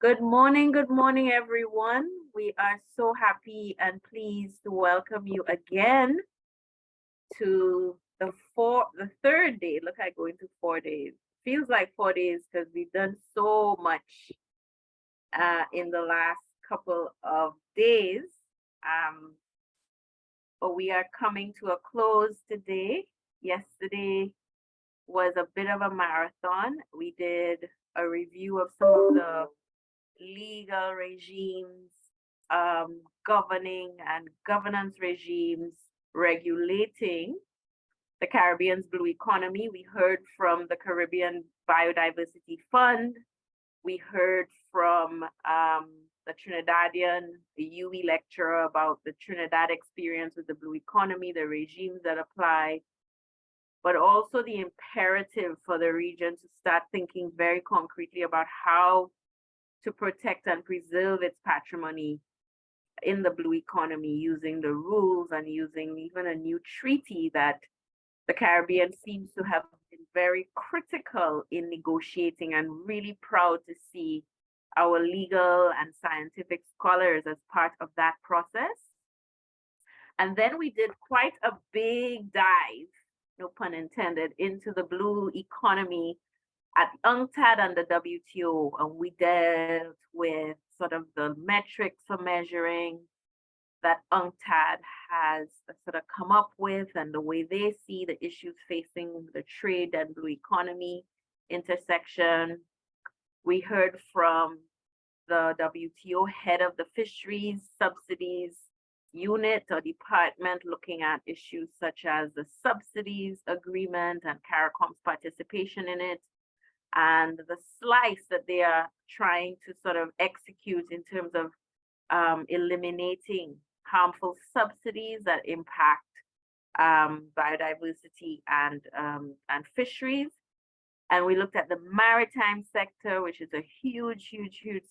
Good morning, everyone. We are so happy and pleased to welcome you again to the third day. Look, I go into 4 days. Feels like 4 days because we've done so much in the last couple of days. Um, but we are coming to a close today. Yesterday was a bit of a marathon. We did a review of some of the legal regimes, governing and governance regimes regulating the Caribbean's blue economy. We heard from the Caribbean Biodiversity Fund. We heard from the Trinidadian, the UE lecturer about the Trinidad experience with the blue economy, the regimes that apply, but also the imperative for the region to start thinking very concretely about how to protect and preserve its patrimony in the blue economy using the rules and using even a new treaty that the Caribbean seems to have been very critical in negotiating, and really proud to see our legal and scientific scholars as part of that process. And then we did quite a big dive, no pun intended, into the blue economy at UNCTAD and the WTO, and we dealt with sort of the metrics for measuring that UNCTAD has sort of come up with and the way they see the issues facing the trade and blue economy intersection. We heard from the WTO head of the fisheries subsidies unit or department, looking at issues such as the subsidies agreement and CARICOM's participation in it, and the slice that they are trying to sort of execute in terms of eliminating harmful subsidies that impact biodiversity and fisheries. And we looked at the maritime sector, which is a huge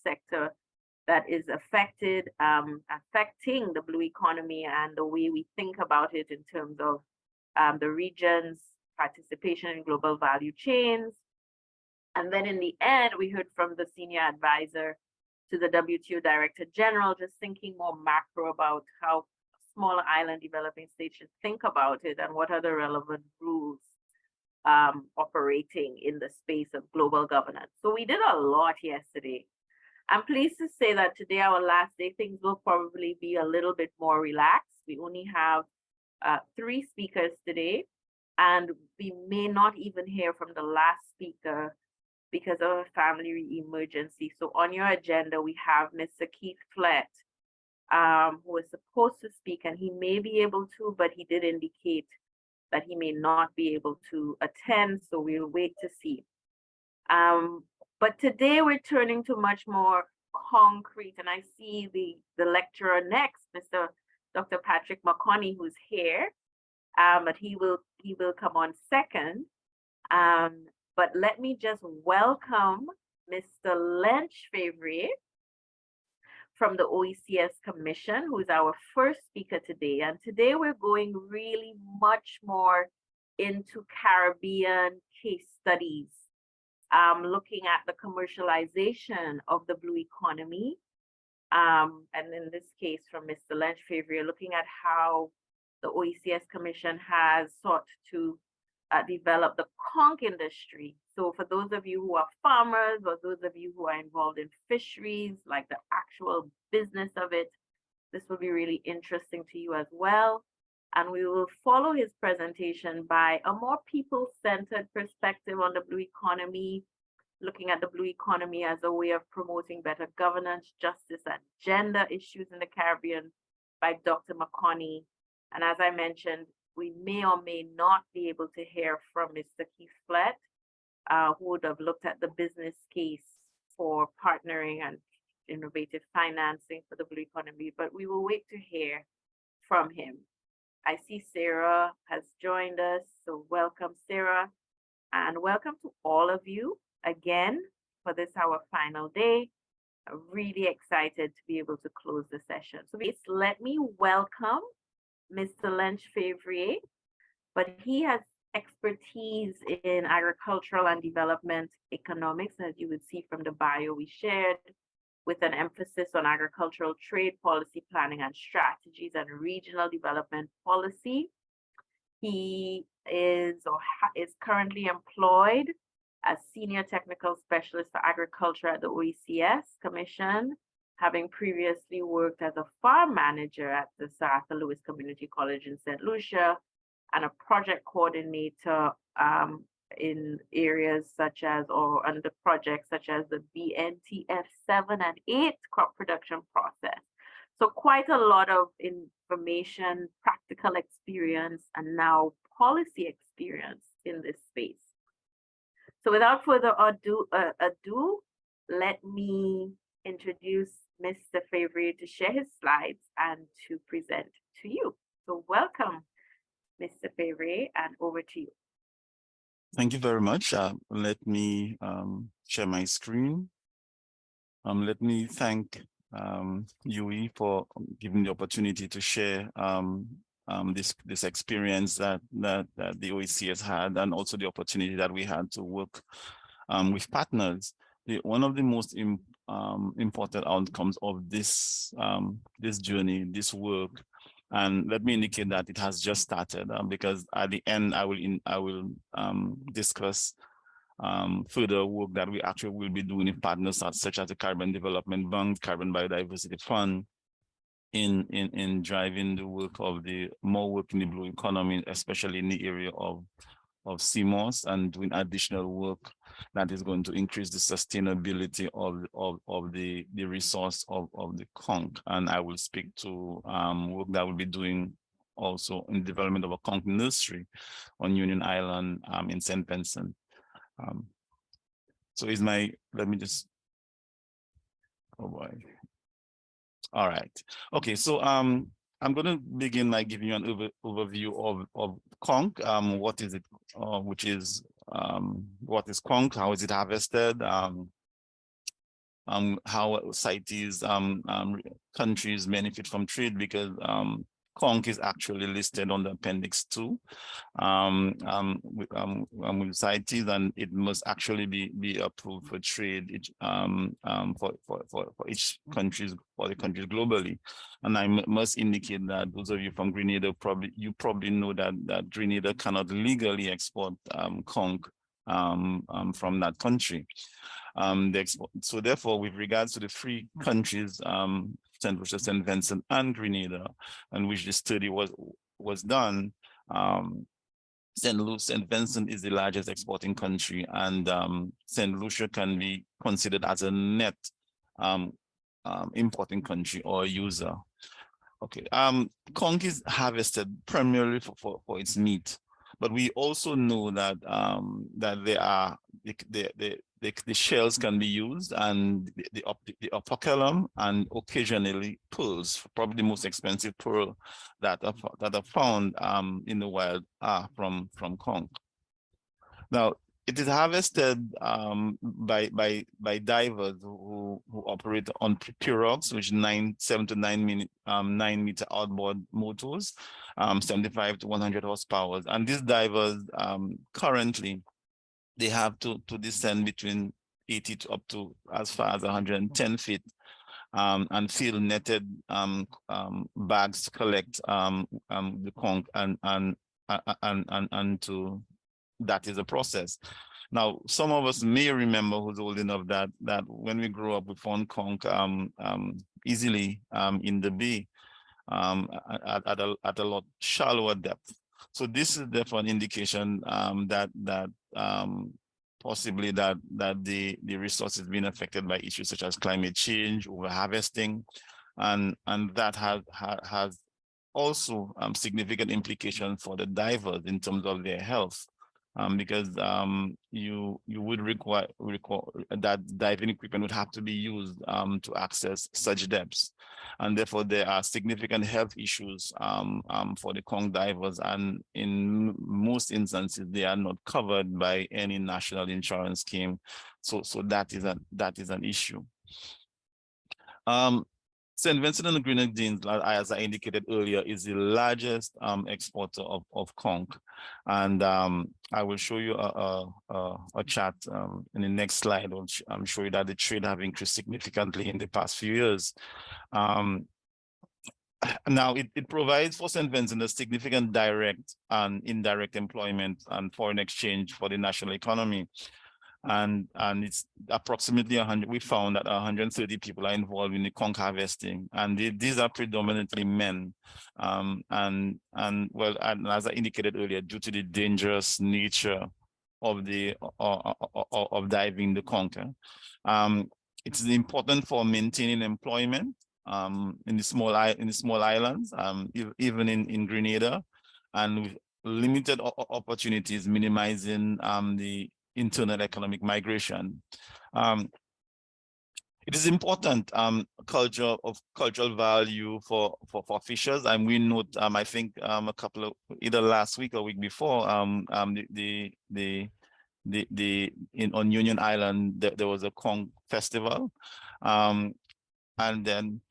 sector that is affecting the blue economy and the way we think about it in terms of the region's participation in global value chains. And then in the end, we heard from the senior advisor to the WTO Director General, just thinking more macro about how smaller island developing states should think about it and what are the relevant rules operating in the space of global governance. So we did a lot yesterday. I'm pleased to say that today, our last day, things will probably be a little bit more relaxed. We only have 3 speakers today, and we may not even hear from the last speaker because of a family emergency. So on your agenda, we have Mr. Keith Flett, who is supposed to speak, and he may be able to, but he did indicate that he may not be able to attend, so we'll wait to see. But today we're turning to much more concrete, and I see the lecturer next, Dr. Patrick McConney, who's here, but he will come on second. But let me just welcome Mr. Lench Favre from the OECS Commission, who is our first speaker today. And today we're going really much more into Caribbean case studies, looking at the commercialization of the blue economy. And in this case, from Mr. Lench Favre, looking at how the OECS Commission has sought to develop the conch industry. So for those of you who are farmers, or those of you who are involved in fisheries, like the actual business of it, this will be really interesting to you as well. And we will follow his presentation by a more people-centered perspective on the blue economy, looking at the blue economy as a way of promoting better governance, justice, and gender issues in the Caribbean by Dr. McConney. And as I mentioned, we may or may not be able to hear from Mr. Keith Flett, who would have looked at the business case for partnering and innovative financing for the blue economy, but we will wait to hear from him. I see Sarah has joined us, so welcome, Sarah, and welcome to all of you again for this, our final day. I'm really excited to be able to close the session. So let me welcome Mr. Lench Favre, but he has expertise in agricultural and development economics, as you would see from the bio we shared. with an emphasis on agricultural trade policy planning and strategies and regional development policy. He is is currently employed as Senior Technical Specialist for Agriculture at the OECS Commission, having previously worked as a farm manager at the Sir Arthur Lewis Community College in St. Lucia and a project coordinator in areas such as, or under projects such as the BNTF 7 and 8 crop production process. So quite a lot of information, practical experience, and now policy experience in this space. So without further ado, let me introduce Mr. Favre to share his slides and to present to you. So welcome, Mr. Favre, and over to you. Thank you very much. Let me share my screen. Let me thank Yui for giving the opportunity to share this experience that the OEC has had, and also the opportunity that we had to work with partners. One of the most important outcomes of this this journey, this work, and let me indicate that it has just started, because at the end I will discuss further work that we actually will be doing in partners such as the Carbon Development Bank, Carbon Biodiversity Fund, in driving the work of the more work in the blue economy, especially in the area of CMOS, and doing additional work that is going to increase the sustainability of the resource of the conch. And I will speak to work that we'll be doing also in the development of a conch nursery on Union Island in St. Vincent. So let me just, oh boy. All right. Okay, so I'm going to begin by giving you an overview of conch. What is it? What is conch? How is it harvested? How CITES countries benefit from trade, because conch is actually listed on the Appendix 2 with CITES, and it must actually be approved for trade for each countries, for the countries globally. And I must indicate that those of you from Grenada probably know that Grenada cannot legally export conch from that country. So therefore, with regards to the three countries, St. Lucia, St. Vincent, and Grenada, on which the study was done, St. Vincent is the largest exporting country, and St. Lucia can be considered as a net importing country or user. Okay, conch is harvested primarily for its meat, but we also know that the shells can be used, and the operculum, and occasionally pearls. Probably the most expensive pearl that are found in the wild are from conch. Now, it is harvested by divers who operate on pirogues, which 7 to 9 meter outboard motors, 75 to 100 horsepower. And these divers currently, they have to descend between 80 to up to as far as 110 feet and fill netted bags to collect the conch, and to that is a process. Now, some of us may remember, who's old enough, that when we grew up, we found conch easily in the bay at a lot shallower depth. So this is therefore an indication that possibly that the resource is being affected by issues such as climate change, over harvesting, and that has also significant implications for the divers in terms of their health. Because you would require that diving equipment would have to be used to access such depths, and therefore there are significant health issues for the conch divers, and in most instances they are not covered by any national insurance scheme. So that is an issue. St. Vincent and the Grenadines, as I indicated earlier, is the largest exporter of conch, and I will show you a chart in the next slide, which I'm show you that the trade have increased significantly in the past few years. Now, it provides for St. Vincent a significant direct and indirect employment and foreign exchange for the national economy. And it's approximately 100. We found that 130 people are involved in the conch harvesting, and these are predominantly men. And as I indicated earlier, due to the dangerous nature of the of diving the conch, it is important for maintaining employment in the small islands, even in Grenada, and with limited opportunities, minimizing the internal economic migration. It is important cultural value for fishers, and we note I think a couple of either last week or week before on Union Island there was a conch festival, and then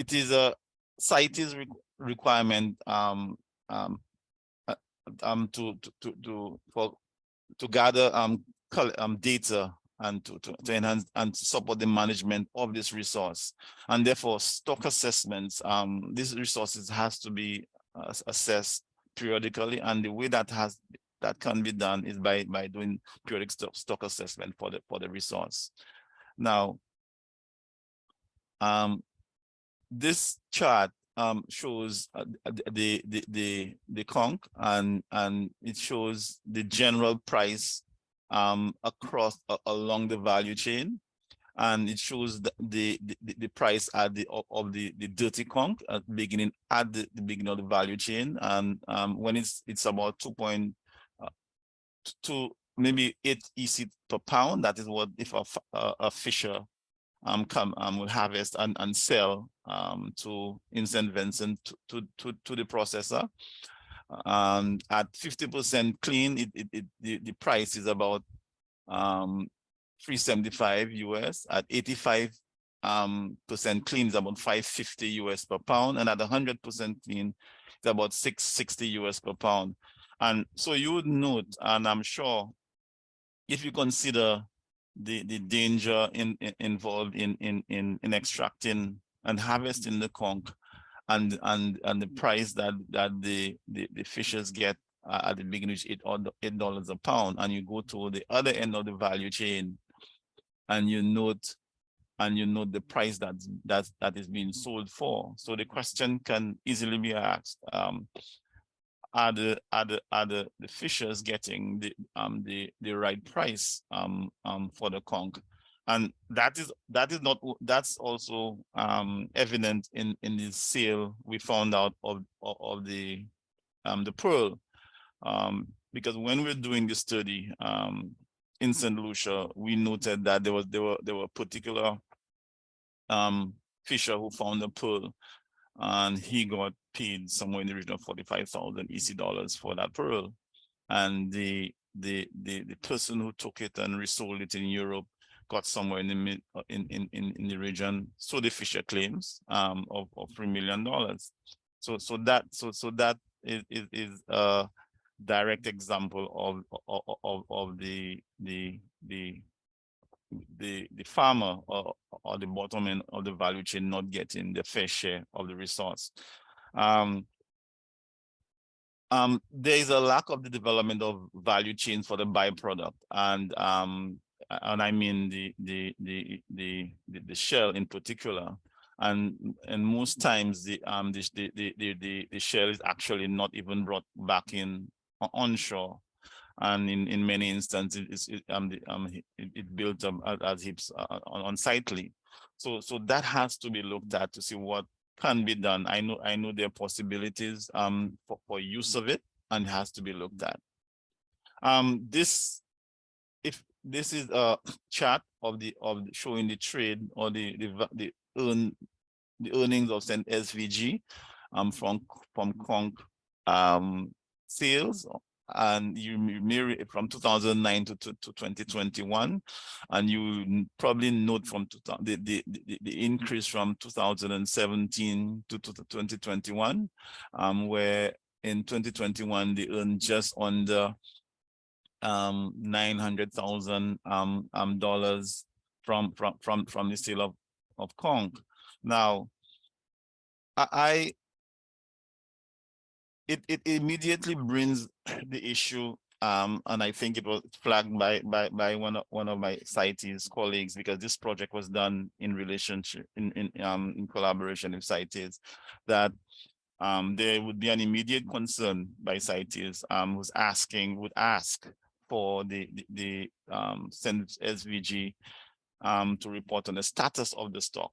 it is a CITES requirement to gather data and to enhance and to support the management of this resource, and therefore stock assessments. These resources has to be assessed periodically, and the way that can be done is by doing periodic stock assessment for the resource. Now, this chart shows the conch, and it shows the general price across along the value chain, and it shows the price at of the dirty conch beginning at the beginning of the value chain, and when it's about 2.2 maybe 8 EC per pound. That is what if a fisher will harvest and sell to in St. Vincent to the processor. At 50% clean, the price is about $375 US. At 85% clean is about $550 US per pound, and at 100% clean, it's about $660 US per pound. And so you would note, and I'm sure if you consider the danger involved in extracting and harvesting the conch, and the price that the fishers get at the beginning, is $8 a pound, and you go to the other end of the value chain, and you note the price that is being sold for. So the question can easily be asked: are the fishers getting the right price for the conch? And that's also evident in the sale we found out of the pearl, because when we're doing the study in St. Lucia, we noted that there were particular fisher who found the pearl, and he got paid somewhere in the region of 45,000 EC dollars for that pearl. And the person who took it and resold it in Europe got somewhere in the in the region, so the fisher claims, of $3 million. So that is a direct example of the farmer or the bottom end of the value chain not getting the fair share of the resource. There is a lack of the development of value chains for the byproduct, and I mean the shell in particular, and most times the shell is actually not even brought back in onshore. And in many instances, it builds up as heaps unsightly. So that has to be looked at to see what can be done. I know there are possibilities for use of it, and has to be looked at. This is a chart of showing the trade or the earnings of St. SVG from conch sales and you mirror it from 2009 to 2021, and you probably note from the increase from 2017 to 2021, where in 2021 they earned just under $900,000 dollars from the sale of conch. Now, it immediately brings the issue, and I think it was flagged by one of my CITES colleagues, because this project was done in relationship in collaboration with CITES, that there would be an immediate concern by CITES, would ask for the SVG to report on the status of the stock.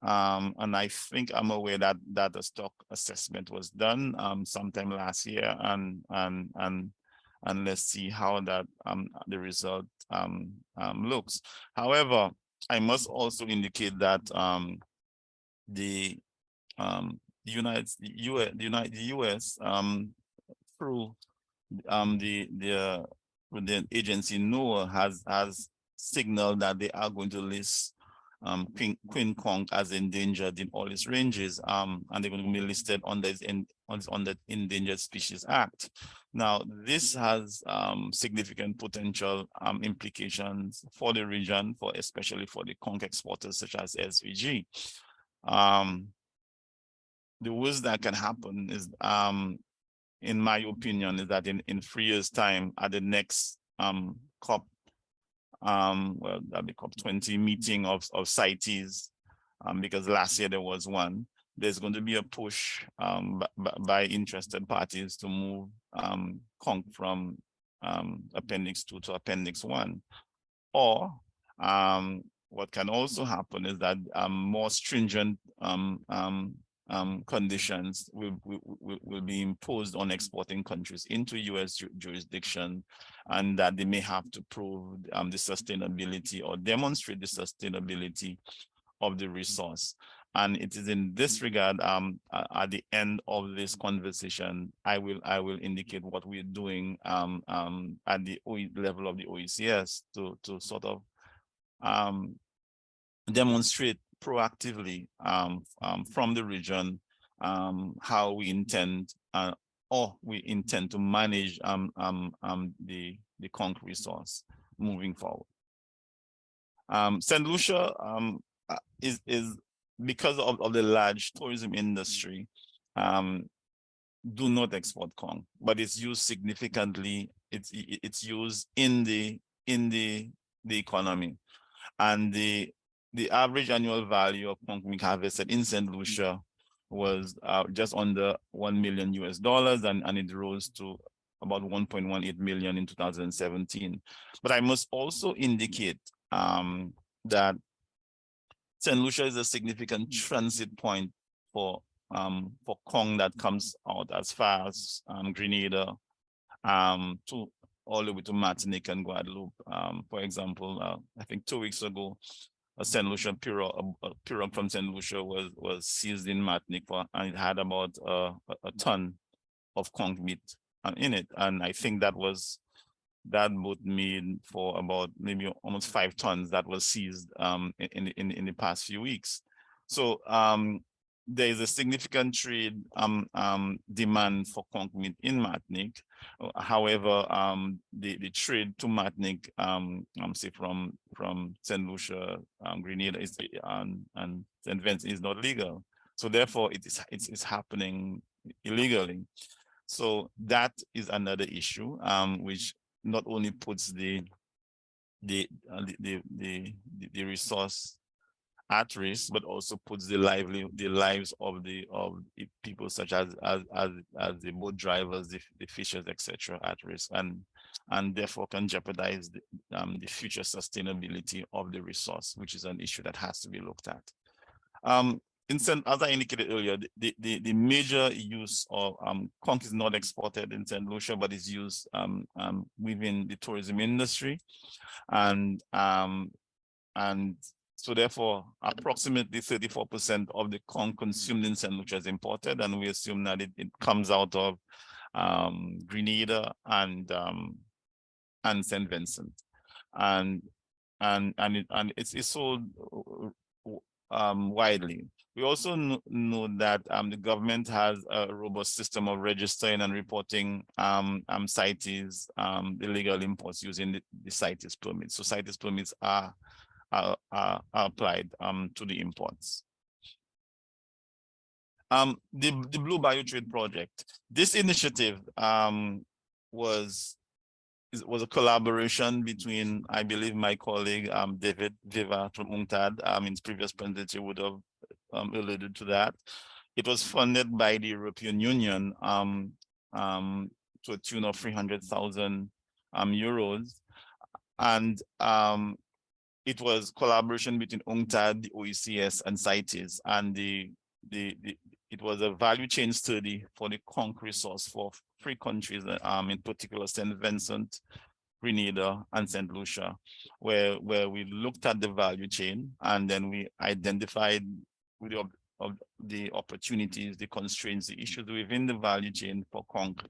And I think I'm aware that the stock assessment was done sometime last year, and let's see how that the result looks. However, I must also indicate that the US through the agency NOAA has signaled that they are going to list queen conch as endangered in all its ranges, and they're going to be listed on the Endangered Species Act. Now, this has significant potential implications for the region, especially for the conch exporters such as SVG. The worst that can happen is, in my opinion, is that in 3 years' time, at the next COP, well, that'll be COP20 meeting of CITES, because last year there was one. There's going to be a push by interested parties to move conch from Appendix 2 to Appendix 1. Or what can also happen is that more stringent conditions will be imposed on exporting countries into US jurisdiction, and that they may have to prove the sustainability or demonstrate the sustainability of the resource. And it is in this regard, at the end of this conversation, I will indicate what we're doing at the level of the OECS to sort of demonstrate proactively from the region how we intend to manage the conch resource moving forward. St. Lucia is because of the large tourism industry, do not export conch, but it's used significantly. It's used in the economy, and the average annual value of conch meat harvested in St. Lucia was just under $1 million US, and it rose to about 1.18 million in 2017. But I must also indicate that St. Lucia is a significant transit point for conch that comes out as far as Grenada to all the way to Martinique and Guadeloupe. For example, I think 2 weeks ago, a St. Lucia pirogue from St. Lucia was seized in Martinique, and it had about a ton of conch meat in it, and I think that would mean for about maybe almost 5 tons that was seized in the past few weeks. So there is a significant trade demand for conch meat in Martinique. However, the trade to Martinique, say from St. Lucia, Grenada, and St. Vincent is not legal. So therefore, it's happening illegally. So that is another issue, which not only puts the resource at risk, but also puts the lives of the people, such as the boat drivers, the fishers, etc., at risk, and therefore can jeopardize the future sustainability of the resource, which is an issue that has to be looked at. As I indicated earlier, the major use of conch is not exported in St. Lucia, but is used within the tourism industry, and so therefore approximately 34% of the conch consumed in St. Lucia is imported, and we assume that it comes out of Grenada, and St. Vincent, and it's sold widely. We also know that the government has a robust system of registering and reporting CITES, illegal imports using the CITES permits. So CITES permits are applied to the imports. The Blue Biotrade project. This initiative was a collaboration between, I believe, my colleague David Viva from UNCTAD. In his previous presentation would have alluded to that. It was funded by the European Union to a tune of 300,000 euros, and it was collaboration between UNCTAD, the OECS, and CITES, and it was a value chain study for the conch resource for 3 countries, in particular St. Vincent, Grenada, and St. Lucia, where we looked at the value chain, and then we identified with the opportunities, the constraints, the issues within the value chain for conch.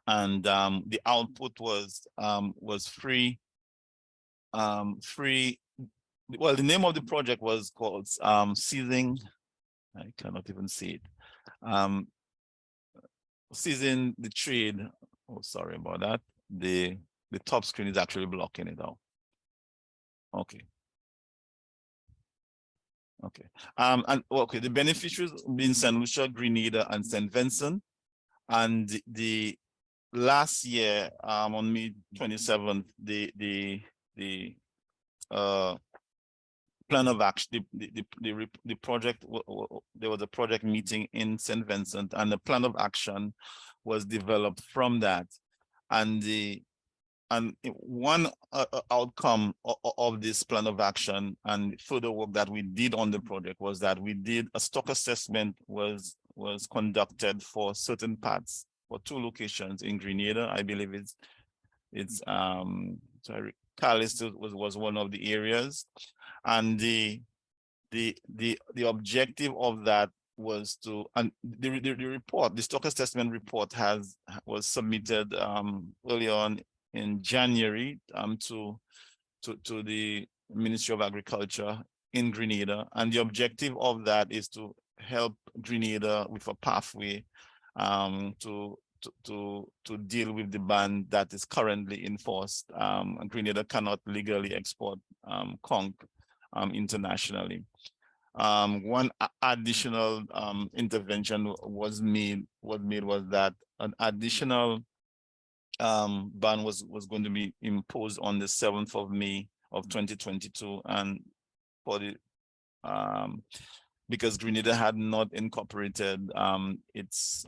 And the output was free. Well, the name of the project was called Seizing. I cannot even see it. Seizing the Trade. Oh, sorry about that. The top screen is actually blocking it out. Okay. Okay. And okay, the beneficiaries being St. Lucia, Grenada, and St. Vincent. And the last year, on May 27th, the plan of action, the project, there was a project meeting in St. Vincent, and the plan of action was developed from that. And one outcome of this plan of action and further work that we did on the project was that we did a stock assessment was conducted for certain parts, for 2 locations in Grenada. I believe it's sorry, Calis was one of the areas, and the objective of that was to, and the report, the stock assessment report was submitted early on in January to the Ministry of Agriculture in Grenada, and the objective of that is to help Grenada with a pathway to deal with the ban that is currently enforced. Grenada cannot legally export conch internationally. One additional intervention was that an additional ban was going to be imposed on the 7th of May of 2022, and for the because Grenada had not incorporated its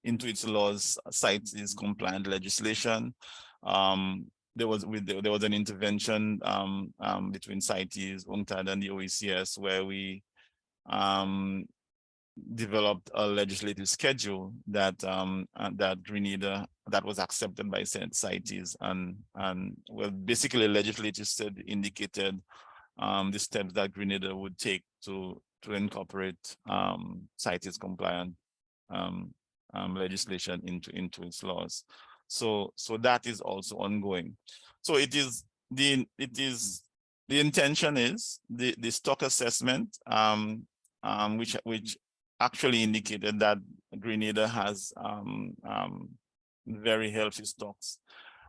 into its laws CITES compliant legislation. There was an intervention between CITES, UNCTAD, and the OECS, where we developed a legislative schedule that Grenada, that was accepted by CITES, and well, basically legislative indicated the steps that Grenada would take to incorporate CITES compliant legislation into its laws. So that is also ongoing. So the intention is the stock assessment, which actually indicated that Grenada has very healthy stocks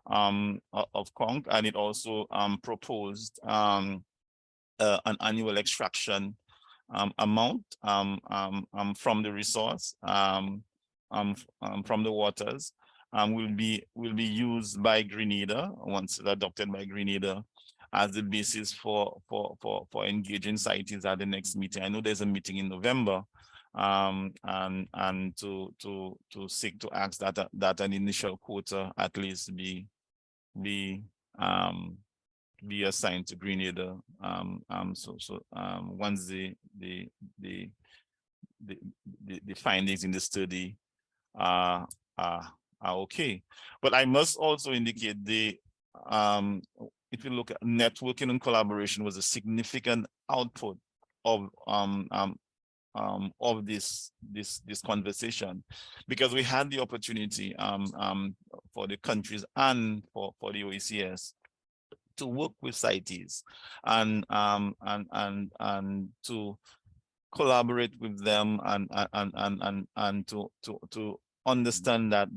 of conch, and it also proposed an annual extraction amount from the resource, from the waters, will be used by Grenada once adopted by Grenada as the basis for engaging CITES at the next meeting. I know there's a meeting in November, and to seek to ask that an initial quota at least be assigned to Grenada. Once the findings in the study are okay. But I must also indicate if you look at networking and collaboration was a significant output of of this conversation, because we had the opportunity for the countries and for the OECS to work with CITES and to collaborate with them and to understand that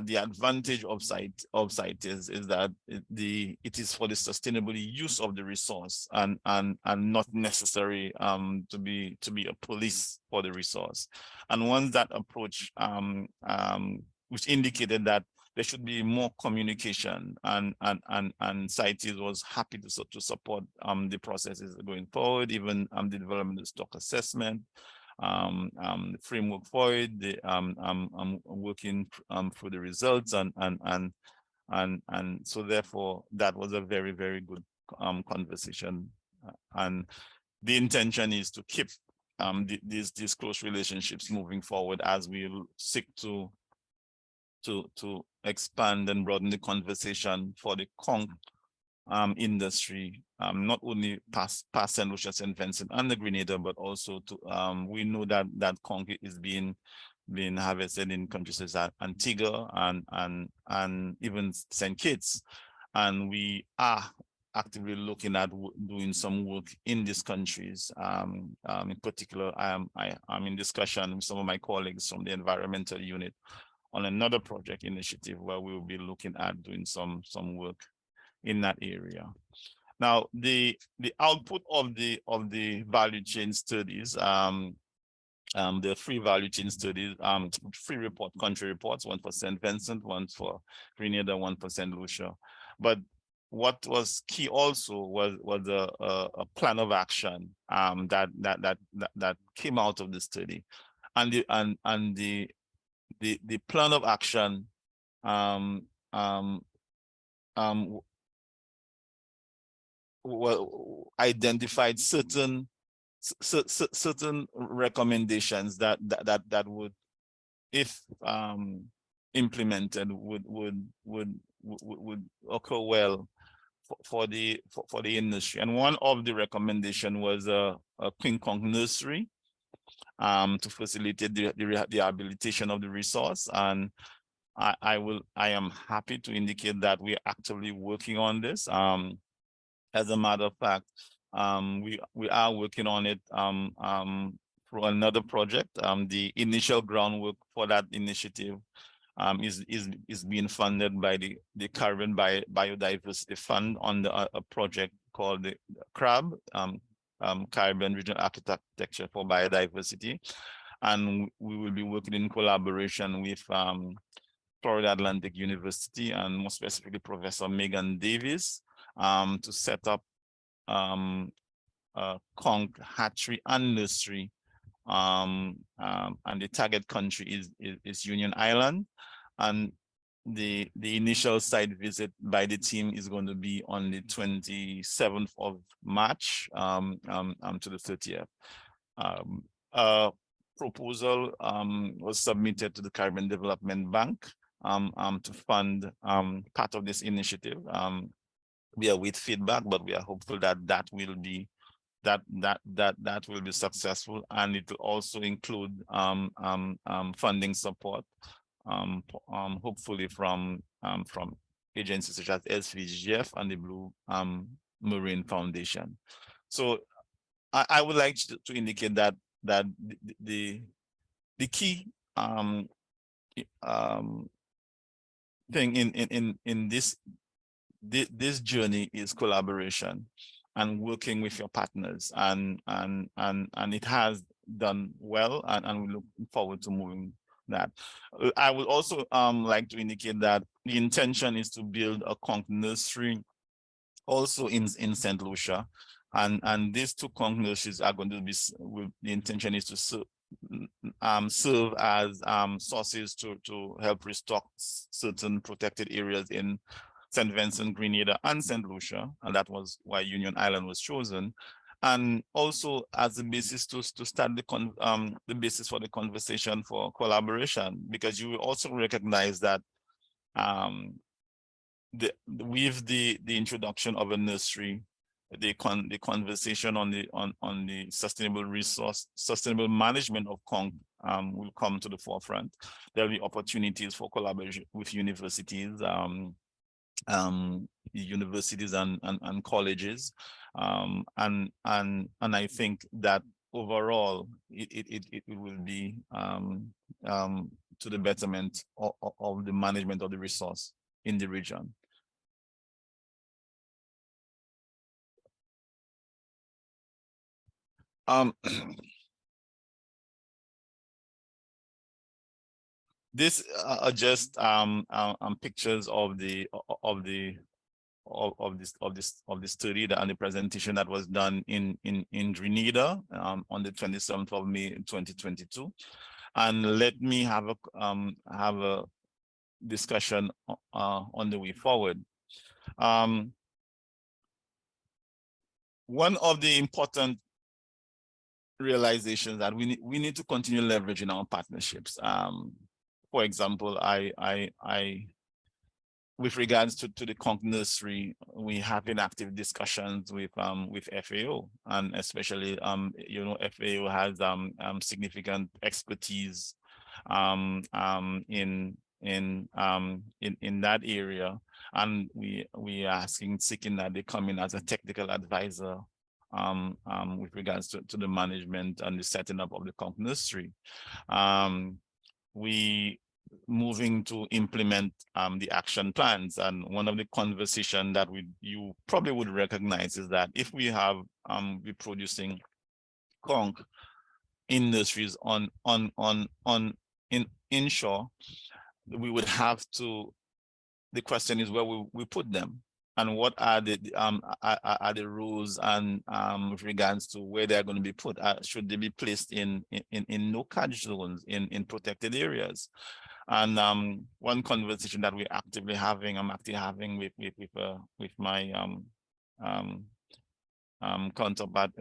the advantage of CITES is that it is for the sustainable use of the resource and not necessary to be a police for the resource. And once that approach which indicated that there should be more communication, and CITES was happy to support the processes going forward, even the development of stock assessment, the framework for it, I'm working through the results, and so therefore that was a very, very good conversation, and the intention is to keep these close relationships moving forward as we seek to expand and broaden the conversation for the conch industry, not only past St. Lucia, St. Vincent and the Grenada, but also to we know that conch is being harvested in countries such as Antigua and even St. Kitts, and we are actively looking at doing some work in these countries. In particular, I'm in discussion with some of my colleagues from the environmental unit on another project initiative where we will be looking at doing some work in that area. Now, the output of the value chain studies, the 3 value chain studies, 3 country reports, one for St. Vincent, one for Grenada, one for St. Lucia. But what was key also was a plan of action that came out of the study, and the plan of action identified certain recommendations that would, if implemented, would occur well for the industry. And one of the recommendation was a king conch nursery to facilitate the rehabilitation of the resource. And I am happy to indicate that we are actively working on this. As a matter of fact, we are working on it for another project. The initial groundwork for that initiative is being funded by the Caribbean Biodiversity Fund under a project called the CRAB, Caribbean Regional Architecture for Biodiversity. And we will be working in collaboration with Florida Atlantic University, and more specifically Professor Megan Davis, to set up a conch hatchery and nursery, and the target country is Union Island, and the initial site visit by the team is going to be on the 27th of March to the 30th. A proposal was submitted to the Caribbean Development Bank to fund part of this initiative. We await feedback, but we are hopeful that will be successful, and it will also include funding support, hopefully from agencies such as SVGF and the Blue Marine Foundation. So I would like to indicate that the key thing in this journey is collaboration and working with your partners, and it has done well, and we look forward to moving that. I would also like to indicate that the intention is to build a conch nursery also in St. Lucia, and these 2 conch nurseries are going to be, the intention is to serve as sources to help restock certain protected areas in St. Vincent, Grenada, and St. Lucia, and that was why Union Island was chosen, and also as a basis to start the basis for the conversation for collaboration, because you will also recognize that with the introduction of a nursery, the conversation on the sustainable management of conch will come to the forefront. There'll be opportunities for collaboration with universities, universities and colleges, and I think that overall it will be to the betterment of the management of the resource in the region. This are just pictures of the study and the presentation that was done in Grenada on the 27th of May 2022. And let me have a discussion on the way forward. One of the important realizations that we need to continue leveraging our partnerships. For example, with regards to the conch nursery, we have been active discussions with FAO, and especially you know, FAO has significant expertise in that area, and we are seeking that they come in as a technical advisor with regards to the management and the setting up of the conch nursery. We moving to implement the action plans, and one of the conversation that you probably would recognize is that if we have be producing conch industries inshore, we would have to, the question is where we put them, and what are the rules and with regards to where they're going to be put. Should they be placed in no-catch zones, in protected areas? And one conversation that I'm actively having with my counterpart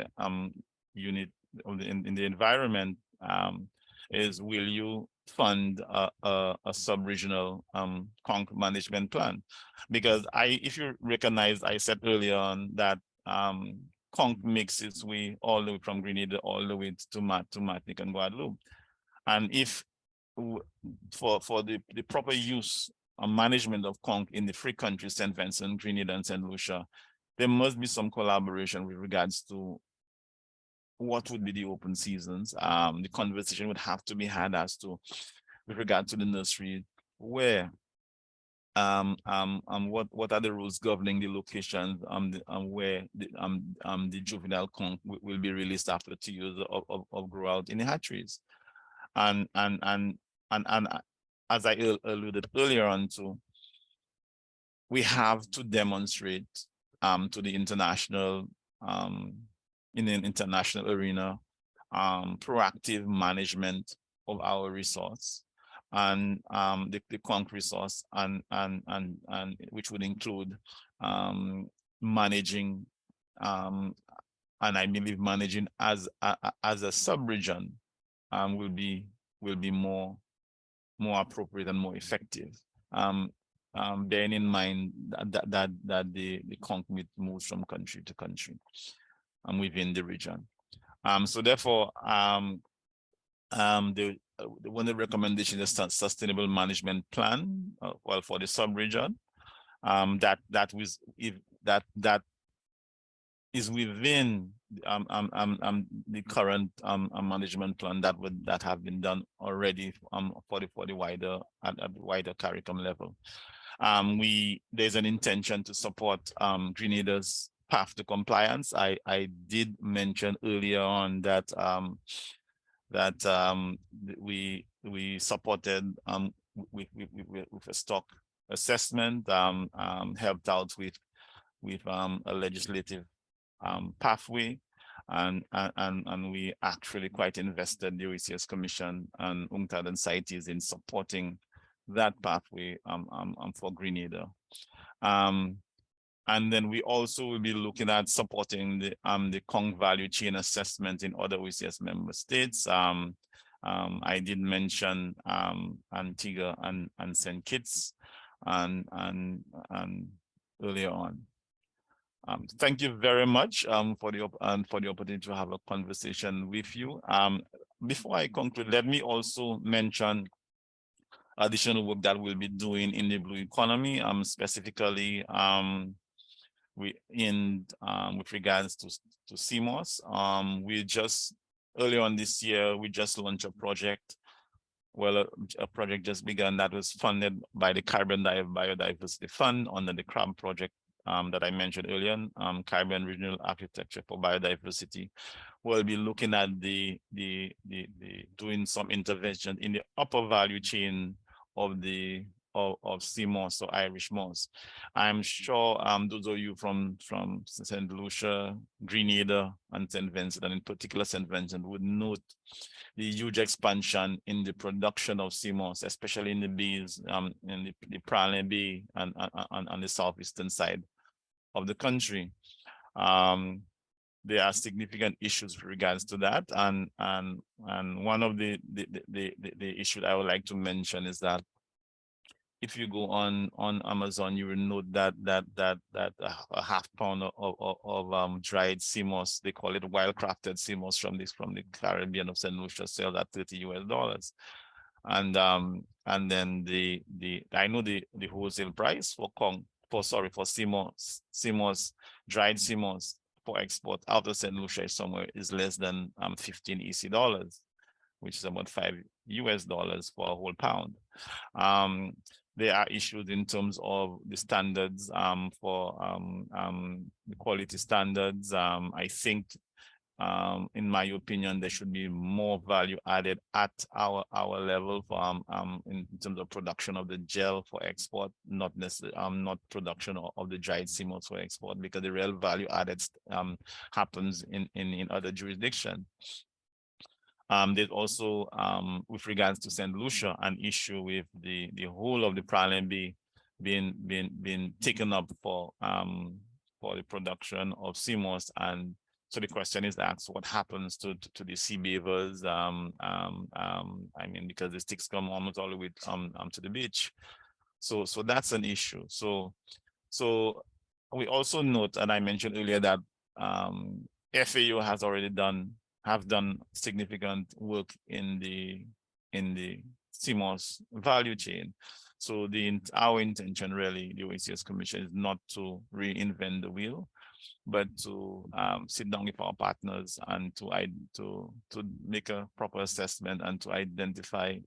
unit in the environment is, will you fund a sub-regional conch management plan? Because if you recognize, I said earlier on that conch makes its way all the way from Grenada all the way to Martinique and Guadeloupe, and if for the proper use and management of conch in the three countries, St. Vincent, Grenada, and St. Lucia, there must be some collaboration with regards to what would be the open seasons. The conversation would have to be had as to, with regard to the nursery, where what are the rules governing the locations where the juvenile conch will be released after 2 years of grow out in the hatcheries. And as I alluded earlier on to, we have to demonstrate to the international in an international arena proactive management of our resource, and the conch resource, and which would include managing and I believe managing as a sub-region will be more appropriate and more effective, bearing in mind that the conch moves from country to country within the region. So therefore, one of the recommendations is a sustainable management plan, well, for the sub-region, that is within the current management plan that have been done already for the wider at the wider CARICOM level. There's an intention to support Grenada's path to compliance. I did mention earlier on that we supported with a stock assessment, helped out with a legislative pathway, and we actually quite invested, the OECS Commission and UNCTAD and CITES, in supporting that pathway for Grenada. And then we also will be looking at supporting the conch value chain assessment in other OECS member states. I did mention Antigua and St. Kitts and earlier on. Thank you very much for the opportunity to have a conversation with you. Before I conclude, let me also mention additional work that we'll be doing in the blue economy, specifically with regards to CMOS. We just earlier on this year we just launched a project. Well, a project just began that was funded by the Caribbean Biodiversity Fund under the CRAB project that I mentioned earlier, Caribbean Regional Architecture for Biodiversity. We'll be looking at the doing some intervention in the upper value chain of the of sea moss or Irish moss. I'm sure those of you from St. Lucia, Grenada, and St. Vincent, and in particular St. Vincent, would note the huge expansion in the production of sea moss, especially in the bays, in the Praline Bay and on the southeastern side of the country. There are significant issues with regards to that, and one of the issues I would like to mention is that if you go on Amazon, you will note that a half pound of dried sea moss, they call it wild crafted sea moss from the Caribbean of St. Lucia, sells at $30 US. And then I know the wholesale price for sea moss, dried sea moss for export out of St. Lucia is less than 15 EC dollars, which is about $5 US for a whole pound. There are issues in terms of the standards for the quality standards. I think, in my opinion, there should be more value added at our level for in terms of production of the gel for export, not necessarily not production of the dried sea moss for export, because the real value added happens in other jurisdictions. There's also, with regards to St. Lucia, an issue with the whole of the Praline Bay being taken up for the production of sea moss. And so the question is asked, what happens to the sea beavers? I mean, because the sticks come almost all the way to the beach. So that's an issue. So we also note, and I mentioned earlier, that FAO has already have done significant work in the sea moss value chain. So our intention really, the OECS Commission, is not to reinvent the wheel, but to sit down with our partners and to make a proper assessment and to identify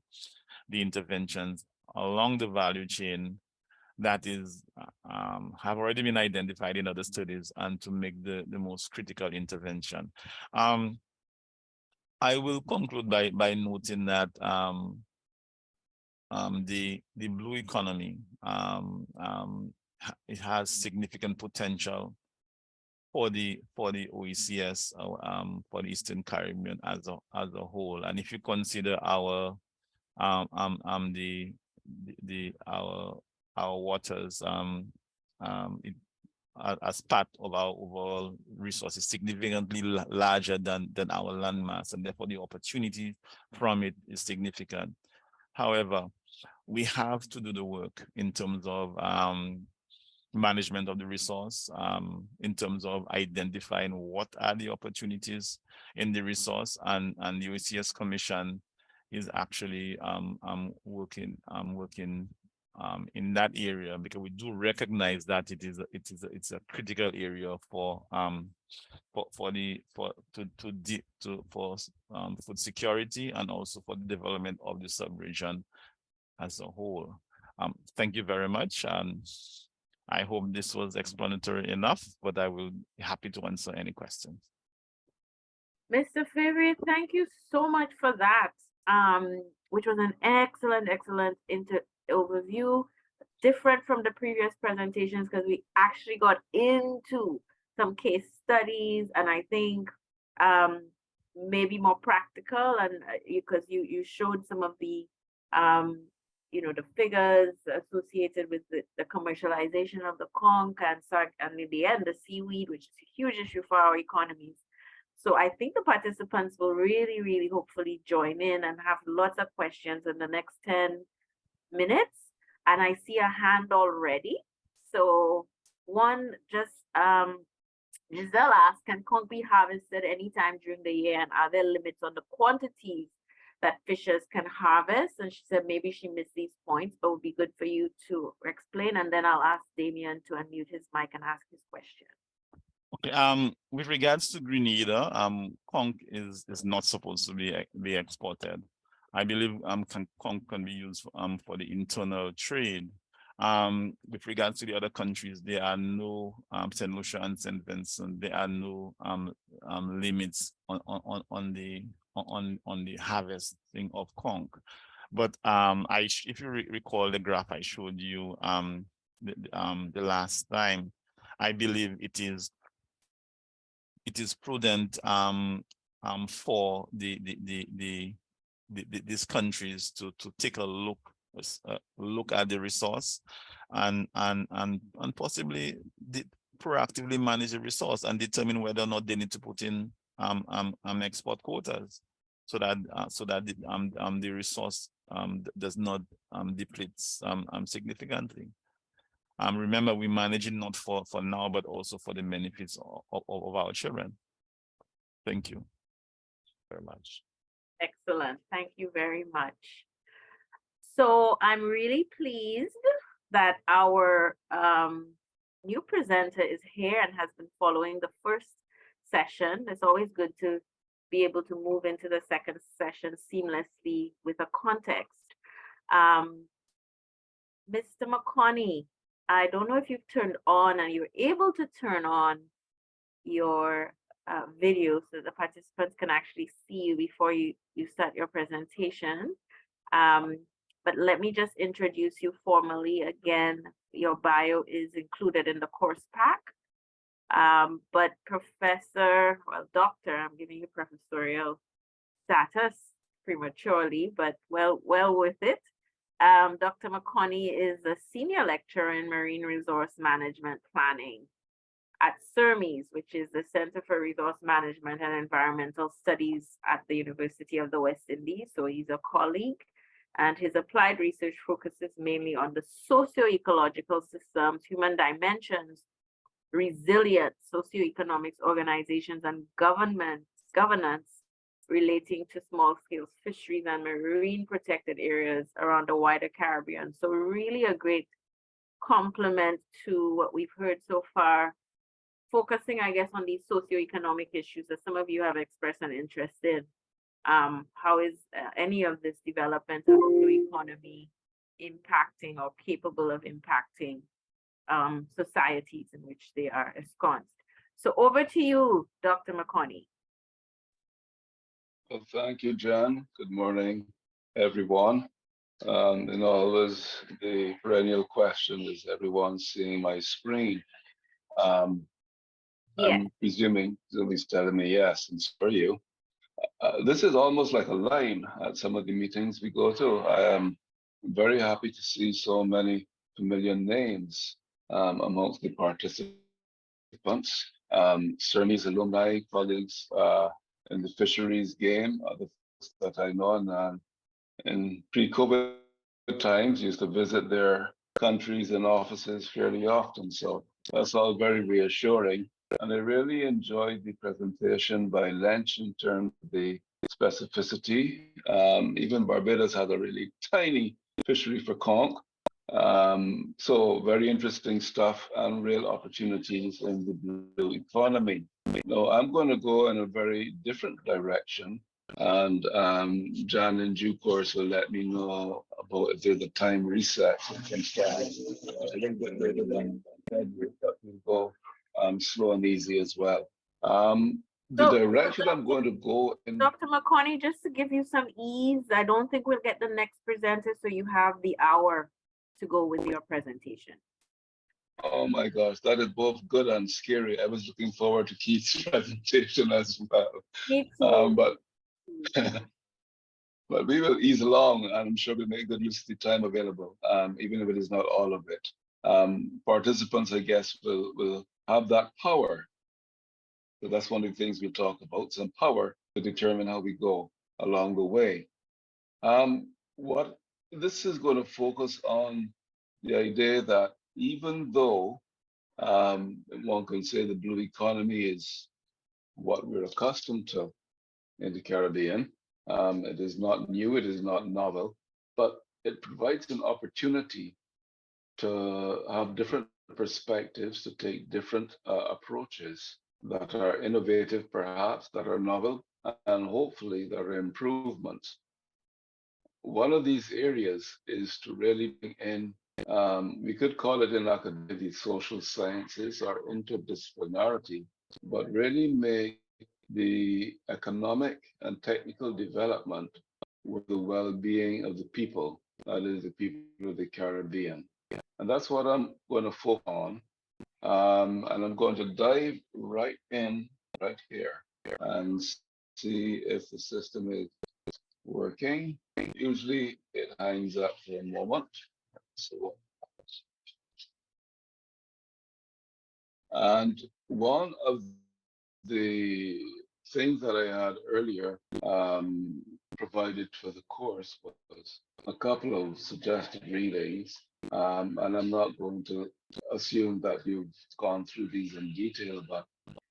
the interventions along the value chain that have already been identified in other studies, and to make the most critical intervention. I will conclude by noting that the blue economy, it has significant potential for the OECS, for the Eastern Caribbean as a whole. And if you consider our waters, as part of our overall resources, significantly larger than our landmass, and therefore the opportunity from it is significant. However, we have to do the work in terms of management of the resource, in terms of identifying what are the opportunities in the resource, and the OECS Commission is actually working in that area, because we do recognize that it's a critical area for food security, and also for the development of the sub-region as a whole. Thank you very much. I hope this was explanatory enough, but I will be happy to answer any questions. Mr. Favre, thank you so much for that, which was an excellent overview, different from the previous presentations, because we actually got into some case studies, and I think maybe more practical, and because you showed some of the the figures associated with the commercialization of the conch and in the end the seaweed, which is a huge issue for our economies. So I think the participants will really hopefully join in and have lots of questions in the next 10 minutes. And I see a hand already. So one, just Giselle asked, can conch be harvested anytime during the year, and are there limits on the quantities that fishers can harvest? And she said maybe she missed these points, but it would be good for you to explain. And then I'll ask Damien to unmute his mic and ask his question. Okay, with regards to Grenada, conch is not supposed to be exported. I believe conch can be used for the internal trade. With regards to the other countries, there are no St. Lucia and St. Vincent. There are no limits on the harvesting of conch. But if you recall the graph I showed you the last time, I believe it is prudent for these countries to take a look at the resource and possibly proactively manage the resource and determine whether or not they need to put in export quotas so that the resource does not deplete significantly. Remember, we manage it not for now, but also for the benefits of our children. Thank you very much. Excellent. Thank you very much. So I'm really pleased that our new presenter is here and has been following the first session. It's always good to be able to move into the second session seamlessly with a context. Mr. McConney, I don't know if you've turned on and you're able to turn on your video so the participants can actually see you before you start your presentation. But let me just introduce you formally. Again, your bio is included in the course pack. But Professor, well, Doctor, I'm giving you professorial status prematurely, but well worth it. Dr. McConney is a senior lecturer in marine resource management planning at CERMES, which is the Center for Resource Management and Environmental Studies at the University of the West Indies. So he's a colleague, and his applied research focuses mainly on the socio-ecological systems, human dimensions, resilience, socioeconomics, organizations, and governance relating to small-scale fisheries and marine protected areas around the wider Caribbean. So really a great complement to what we've heard so far, focusing, I guess, on these socioeconomic issues that some of you have expressed an interest in. How is any of this development of the new economy impacting or capable of impacting societies in which they are ensconced? So over to you, Dr. McConney. Well, thank you, Jan. Good morning, everyone. And always the perennial question, is everyone seeing my screen? Yeah. I'm presuming Zully's telling me yes, and so are you. This is almost like a line at some of the meetings we go to. I am very happy to see so many familiar names amongst the participants. CERMES alumni, colleagues in the fisheries game, the folks that I know, and in pre-COVID times used to visit their countries and offices fairly often. So that's all very reassuring. And I really enjoyed the presentation by Lench in terms of the specificity. Even Barbados had a really tiny fishery for conch. So very interesting stuff and real opportunities in the blue economy. Now I'm going to go in a very different direction, and Jan in due course will let me know about if there's a time reset. I think that later than we'll go slow and easy as well. The direction I'm going to go in. Dr. McConney, just to give you some ease, I don't think we'll get the next presenter, so you have the hour to go with your presentation. Oh my gosh, that is both good and scary. I was looking forward to Keith's presentation as well. Me too. But we will ease along, and I'm sure we'll make good use of the time available, even if it is not all of it. Participants, I guess, will have that power. So that's one of the things we'll talk about, some power to determine how we go along the way. What this is going to focus on the idea that even though One can say the blue economy is what we're accustomed to in the Caribbean. It is not new, it is not novel, but it provides an opportunity to have different perspectives, to take different approaches that are innovative, perhaps, that are novel, and hopefully that are improvements. One of these areas is to really bring in, we could call it in academia, social sciences or interdisciplinarity, but really make the economic and technical development with the well-being of the people, that is the people of the Caribbean. And that's what I'm going to focus on. And I'm going to dive right in right here and see if the system is working. Usually it hangs up for a moment. So, and one of the things that I had earlier provided for the course was a couple of suggested readings. And I'm not going to assume that you've gone through these in detail, but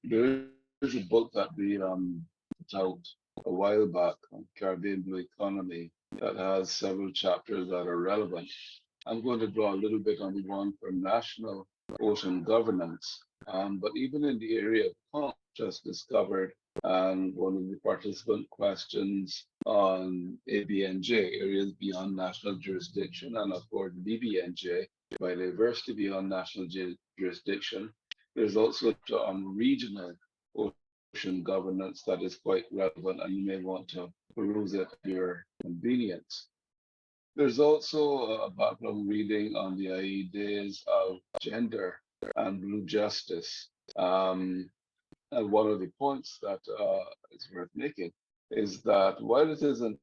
there is a book that we put out a while back on Caribbean Blue Economy that has several chapters that are relevant. I'm going to draw a little bit on the one for national ocean governance. But even in the area of POM, just discovered, and one of the participant questions on ABNJ, areas beyond national jurisdiction, and of course BBNJ, biodiversity beyond national jurisdiction. There's also regional ocean governance that is quite relevant, and you may want to peruse it at your convenience. There's also a background reading on the ideas of gender and blue justice. And one of the points that is worth making is that while it isn't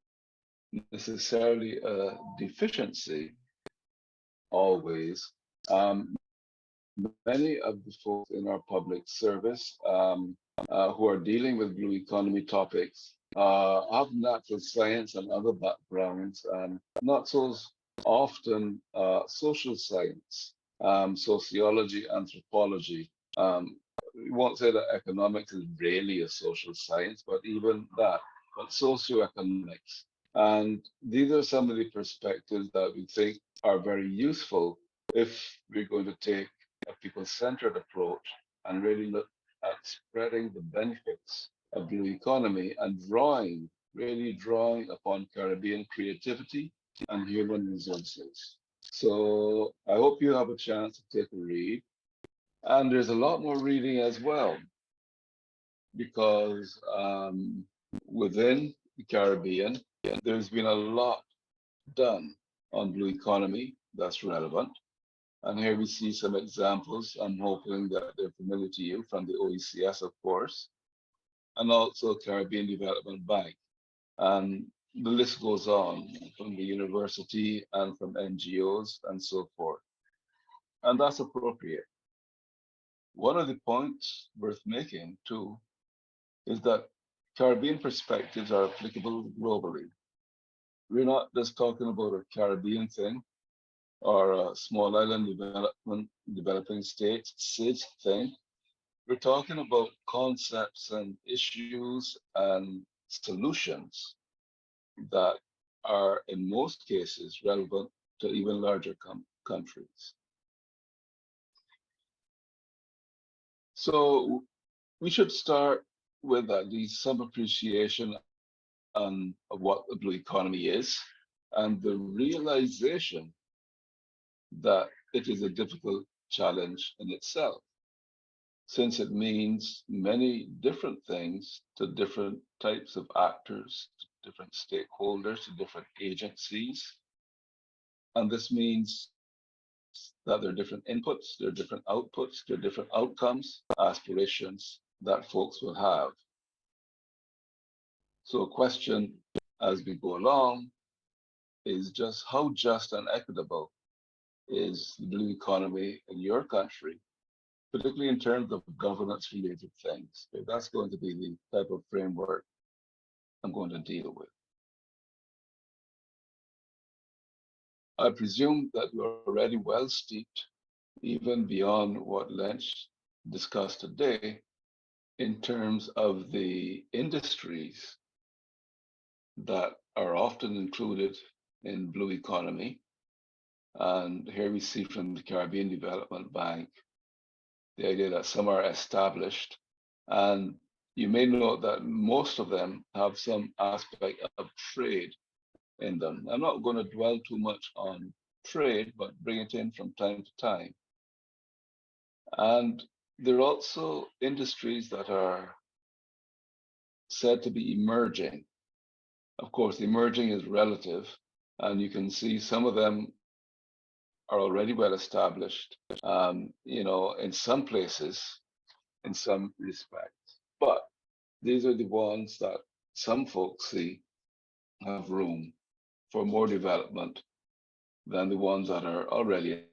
necessarily a deficiency always, many of the folks in our public service who are dealing with blue economy topics have natural science and other backgrounds, and not so often social science, sociology, anthropology. We won't say that economics is really a social science, but even that, but socioeconomics. And these are some of the perspectives that we think are very useful if we're going to take a people-centered approach and really look at spreading the benefits of blue economy and really drawing upon Caribbean creativity and human resources. So I hope you have a chance to take a read. And there's a lot more reading as well, because within the Caribbean, there's been a lot done on blue economy that's relevant. And here we see some examples. I'm hoping that they're familiar to you from the OECS, of course, and also Caribbean Development Bank. And the list goes on from the university and from NGOs and so forth. And that's appropriate. One of the points worth making too is that Caribbean perspectives are applicable globally. We're not just talking about a Caribbean thing or a small island developing states SIDS thing. We're talking about concepts and issues and solutions that are in most cases relevant to even larger countries. So we should start with at least some appreciation of what the blue economy is and the realization that it is a difficult challenge in itself, since it means many different things to different types of actors, to different stakeholders, to different agencies. And this means that there are different inputs, there are different outputs, there are different outcomes, aspirations that folks will have. So a question as we go along is just how just and equitable is the blue economy in your country, particularly in terms of governance related things. So that's going to be the type of framework I'm going to deal with. I presume that you're already well steeped even beyond what Lynch discussed today in terms of the industries that are often included in blue economy. And here we see from the Caribbean Development Bank the idea that some are established. And you may note that most of them have some aspect of trade in them. I'm not going to dwell too much on trade, but bring it in from time to time. And there are also industries that are said to be emerging. Of course, emerging is relative, and you can see some of them are already well established, in some places, in some respects. But these are the ones that some folks see have room for more development than the ones that are already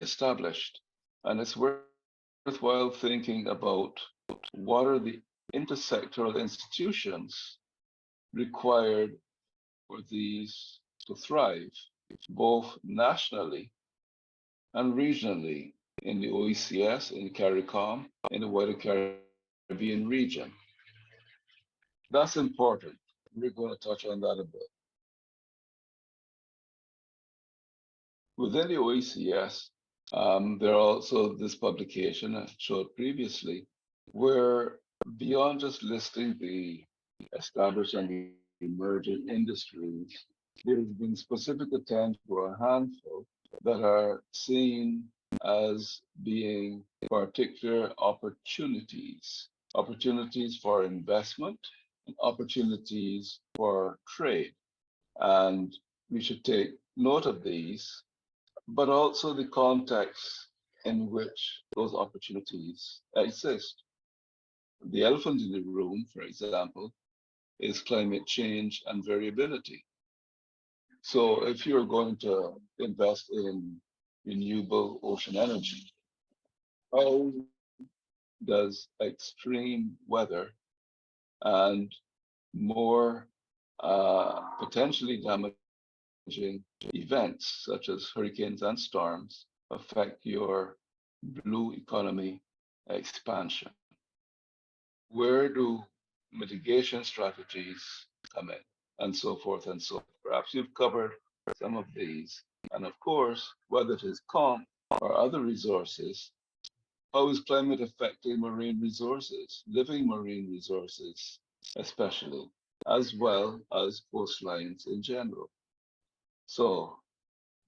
established. And it's worthwhile thinking about what are the intersectoral institutions required for these to thrive, both nationally and regionally in the OECS, in CARICOM, in the wider Caribbean region. That's important. We're going to touch on that a bit. Within the OECS, there are also this publication I showed previously, where beyond just listing the established and the emerging industries, there has been specific attention for a handful that are seen as being particular opportunities for investment and opportunities for trade. And we should take note of these, but also the context in which those opportunities exist. The elephant in the room, for example, is climate change and variability. So if you're going to invest in renewable ocean energy, how does extreme weather and more potentially damaging events such as hurricanes and storms affect your blue economy expansion? Where do mitigation strategies come in, and so forth and so forth? Perhaps you've covered some of these. And of course, whether it is comp or other resources, how is climate affecting marine resources, living marine resources, especially, as well as coastlines in general? So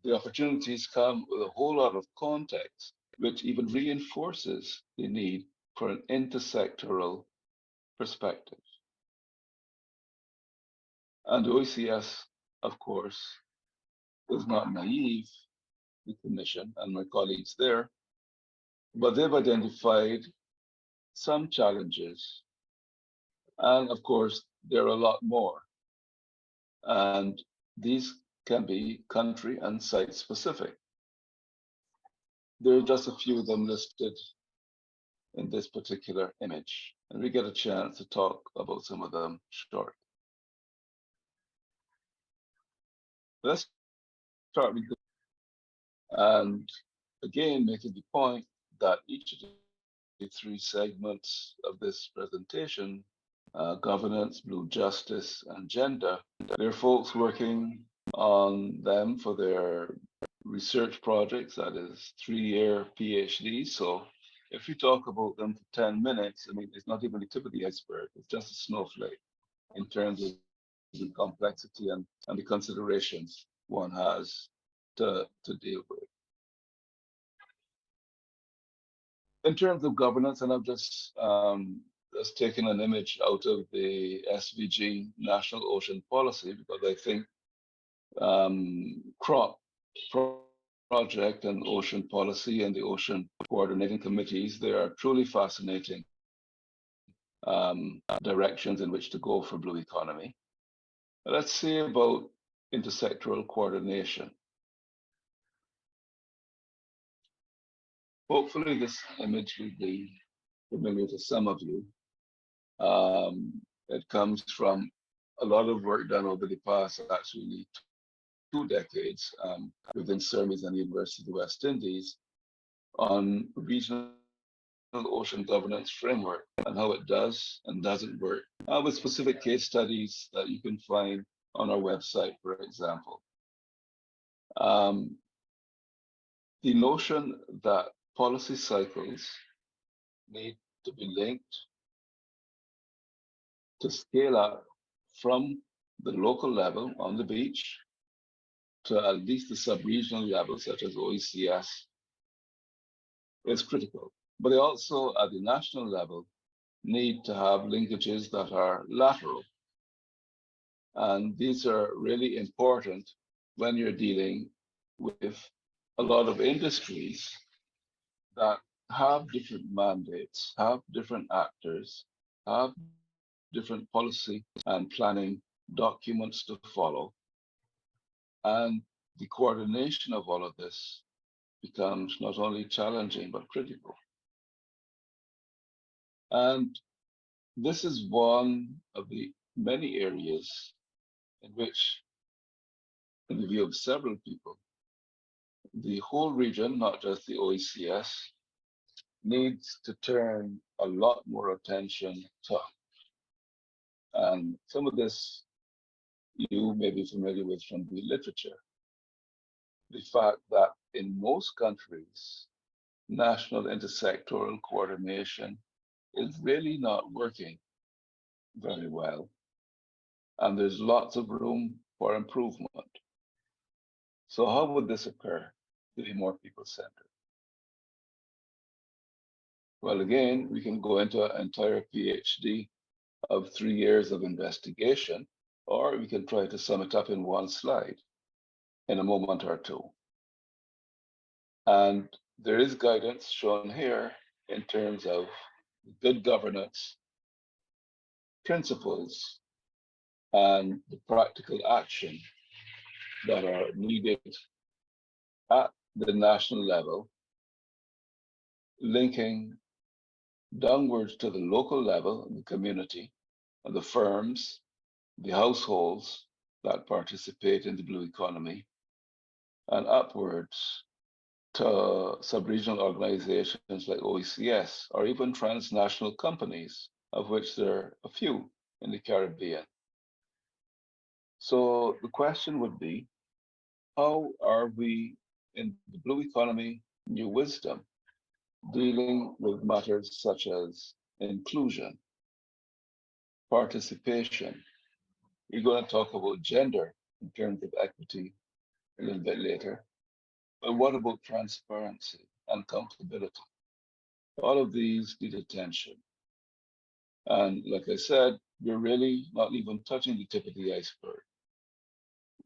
the opportunities come with a whole lot of context, which even reinforces the need for an intersectoral perspective. And the OECS, of course, is not naive, the Commission and my colleagues there, but they've identified some challenges. And of course, there are a lot more. And these can be country and site specific. There are just a few of them listed in this particular image, and we get a chance to talk about some of them shortly. Let's start with and again making the point that each of the three segments of this presentation, governance, blue justice, and gender, there are folks working on them for their research projects, that is 3-year PhD. So if you talk about them for 10 minutes, I mean, it's not even the tip of the iceberg, it's just a snowflake in terms of the complexity and the considerations one has to deal with. In terms of governance, and I've just taken an image out of the SVG National Ocean Policy, because I think CROP project and ocean policy and the ocean coordinating committees, they are truly fascinating directions in which to go for blue economy. Let's see about intersectoral coordination. Hopefully this image will be familiar to some of you. It comes from a lot of work done over the past, actually 2 decades within CERMES and the University of the West Indies on regional ocean governance framework and how it does and doesn't work, with specific case studies that you can find on our website, for example. The notion that policy cycles need to be linked to scale up from the local level on the beach to at least the sub-regional level, such as OECS, is critical. But they also, at the national level, need to have linkages that are lateral. And these are really important when you're dealing with a lot of industries that have different mandates, have different actors, have different policy and planning documents to follow. And the coordination of all of this becomes not only challenging, but critical. And this is one of the many areas in which, in the view of several people, the whole region, not just the OECS, needs to turn a lot more attention to. And some of this you may be familiar with from the literature. The fact that in most countries, national intersectoral coordination is really not working very well. And there's lots of room for improvement. So how would this occur to be more people-centered? Well, again, we can go into an entire PhD of 3 years of investigation, or we can try to sum it up in one slide in a moment or two. And there is guidance shown here in terms of good governance principles and the practical action that are needed at the national level, linking downwards to the local level, the community, and the firms, the households that participate in the blue economy, and upwards to sub-regional organizations like OECS, or even transnational companies, of which there are a few in the Caribbean. So the question would be, how are we in the blue economy, new wisdom, dealing with matters such as inclusion, participation? We're going to talk about gender in terms of equity a little bit later. But what about transparency and accountability? All of these need attention. And like I said, we're really not even touching the tip of the iceberg.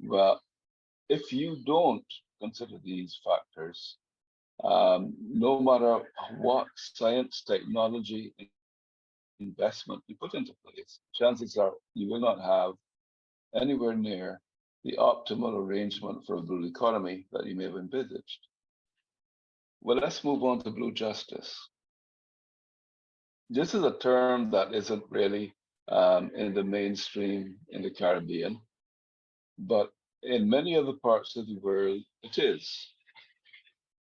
But if you don't consider these factors, no matter what science, technology, investment you put into place, chances are you will not have anywhere near the optimal arrangement for a blue economy that you may have envisaged. Well, let's move on to blue justice. This is a term that isn't really in the mainstream in the Caribbean, but in many other parts of the world, it is.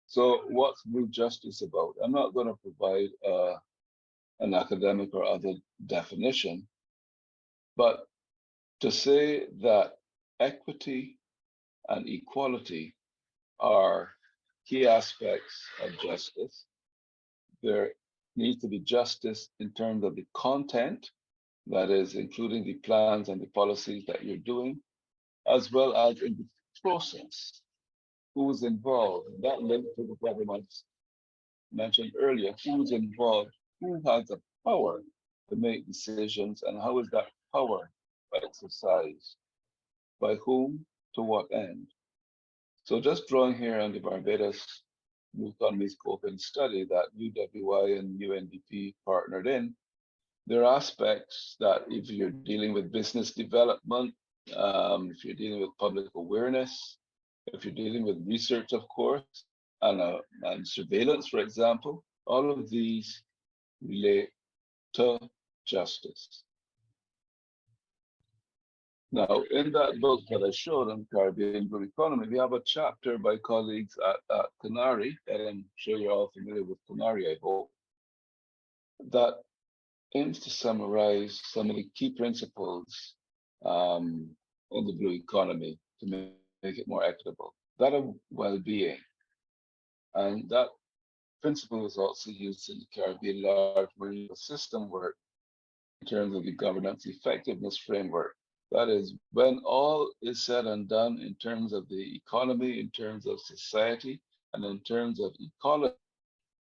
So what's blue justice about? I'm not going to provide an academic or other definition, but to say that equity and equality are key aspects of justice. There needs to be justice in terms of the content, that is, including the plans and the policies that you're doing, as well as in the process. Who's involved? That linked to the governments mentioned earlier. Who's involved? Who has the power to make decisions, and how is that power exercised? By whom? To what end? So just drawing here on the Barbados New Economy Scoping Study that UWI and UNDP partnered in, there are aspects that if you're dealing with business development, if you're dealing with public awareness, if you're dealing with research, of course, and surveillance, for example, all of these relate to justice. Now, in that book that I showed on Caribbean Blue Economy, we have a chapter by colleagues at Canary, and I'm sure you're all familiar with Canary, I hope, that aims to summarize some of the key principles in the blue economy to make it more equitable. That of well-being, and that principle is also used in the Caribbean large marine system work in terms of the governance effectiveness framework. That is, when all is said and done in terms of the economy, in terms of society, and in terms of ecology,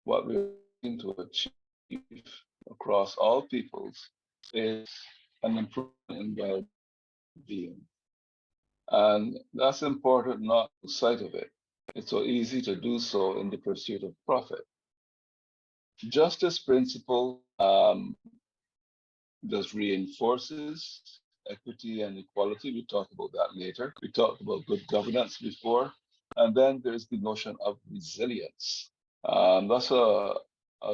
what we're looking to achieve across all peoples is an improvement in well-being. And that's important not to lose sight of it. It's so easy to do so in the pursuit of profit. Justice principle just reinforces equity and equality. We talk about that later. We talked about good governance before. And then there's the notion of resilience. That's a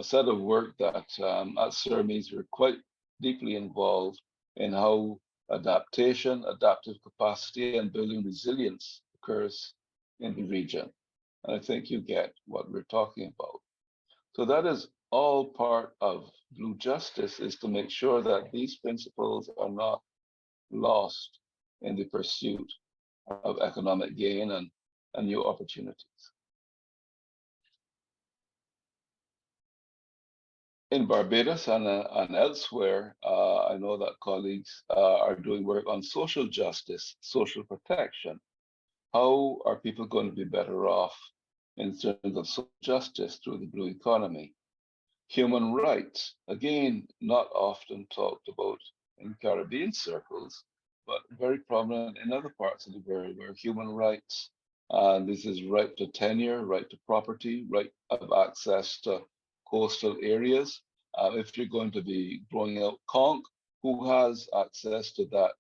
set of work that at CERMES we're quite deeply involved in how adaptation, adaptive capacity, and building resilience occurs in the region. And I think you get what we're talking about. So that is all part of Blue Justice, is to make sure that these principles are not lost in the pursuit of economic gain and new opportunities. In Barbados and elsewhere, I know that colleagues are doing work on social justice, social protection. How are people going to be better off in terms of social justice through the blue economy? Human rights, again, not often talked about in Caribbean circles, but very prominent in other parts of the world where human rights, this is right to tenure, right to property, right of access to coastal areas. If you're going to be growing out conch, who has access to that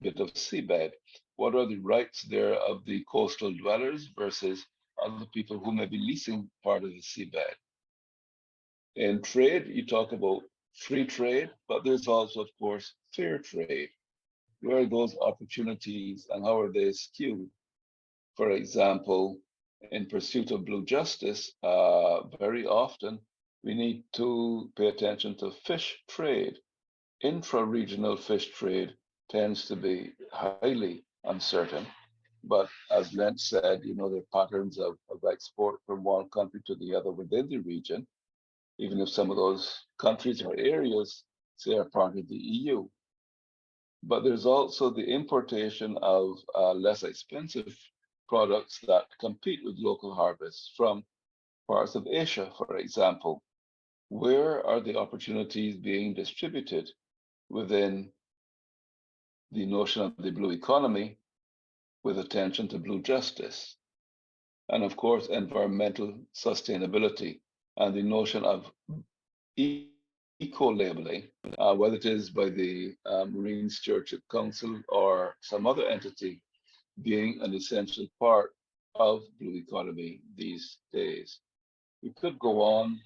bit of seabed? What are the rights there of the coastal dwellers versus other people who may be leasing part of the seabed? In trade, you talk about free trade, but there's also, of course, fair trade. Where are those opportunities and how are they skewed? For example, in pursuit of blue justice, very often we need to pay attention to fish trade. Intra-regional fish trade tends to be highly uncertain. But as Lent said, you know, there are patterns of export from one country to the other within the region, even if some of those countries or areas say are part of the EU. But there's also the importation of less expensive products that compete with local harvests from parts of Asia, for example. Where are the opportunities being distributed within the notion of the blue economy with attention to blue justice? And of course, environmental sustainability and the notion of eco-labeling, whether it is by the Marine Stewardship Council or some other entity, being an essential part of blue economy these days. We could go on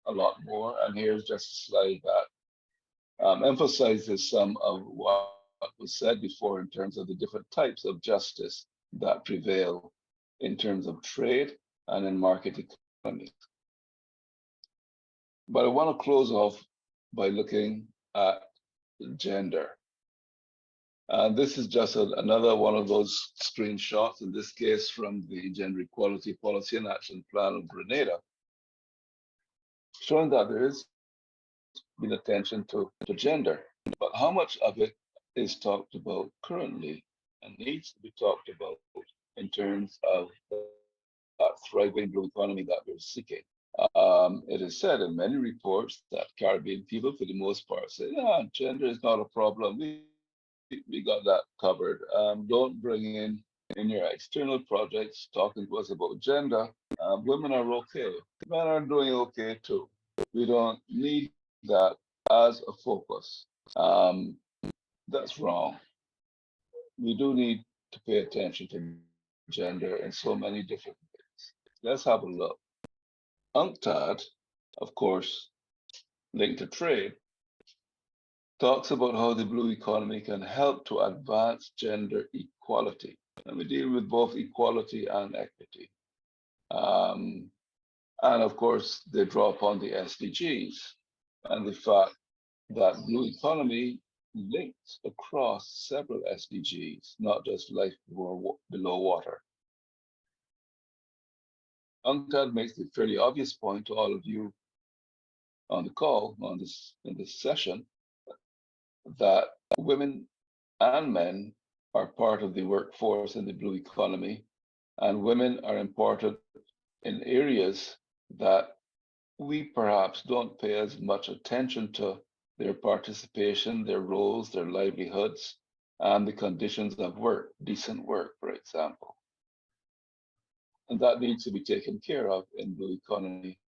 a lot more, and here's just a slide that emphasizes some of what was said before in terms of the different types of justice that prevail in terms of trade and in market economies. But I want to close off by looking at gender. And this is just another one of those screenshots, in this case from the Gender Equality Policy and Action Plan of Grenada, showing that there is been attention to gender, but how much of it is talked about currently and needs to be talked about in terms of that thriving blue economy that we're seeking. It is said in many reports that Caribbean people, for the most part, say, yeah, gender is not a problem. We got that covered. Don't bring in your external projects talking to us about gender. Women are okay. Men are doing okay too. We don't need that as a focus. That's wrong. We do need to pay attention to gender in so many different ways. Let's have a look. UNCTAD, of course, linked to trade, talks about how the blue economy can help to advance gender equality. And we deal with both equality and equity. And of course, they draw upon the SDGs and the fact that blue economy links across several SDGs, not just life below water. UNCTAD makes the fairly obvious point to all of you on the call in this session that women and men are part of the workforce in the blue economy, and women are important in areas that we perhaps don't pay as much attention to their participation, their roles, their livelihoods, and the conditions of work, decent work, for example. And that needs to be taken care of in blue economy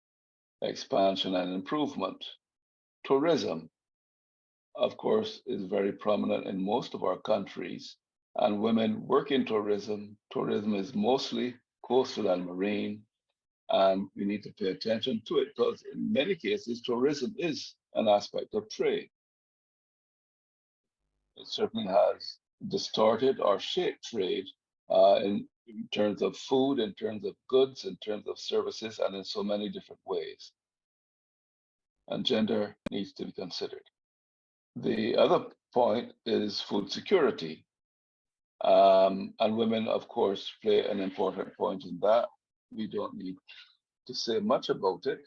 expansion and improvement. Tourism, of course, is very prominent in most of our countries, and women work in tourism. Tourism is mostly coastal and marine, and we need to pay attention to it because in many cases, tourism is an aspect of trade. It certainly has distorted or shaped trade in terms of food, in terms of goods, in terms of services, and in so many different ways. And gender needs to be considered. The other point is food security. And women, of course, play an important point in that. We don't need to say much about it.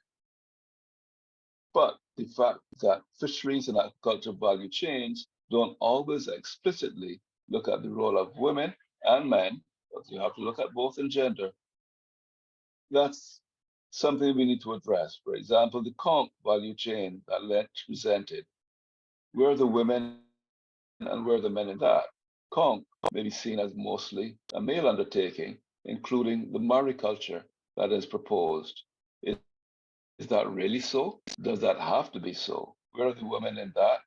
But the fact that fisheries and agricultural value chains don't always explicitly look at the role of women and men, but you have to look at both in gender. That's something we need to address. For example, the conch value chain that Lent presented. Where are the women and where are the men in that? Conch may be seen as mostly a male undertaking, including the mariculture that is proposed. Is that really so? Does that have to be so? Where are the women in that?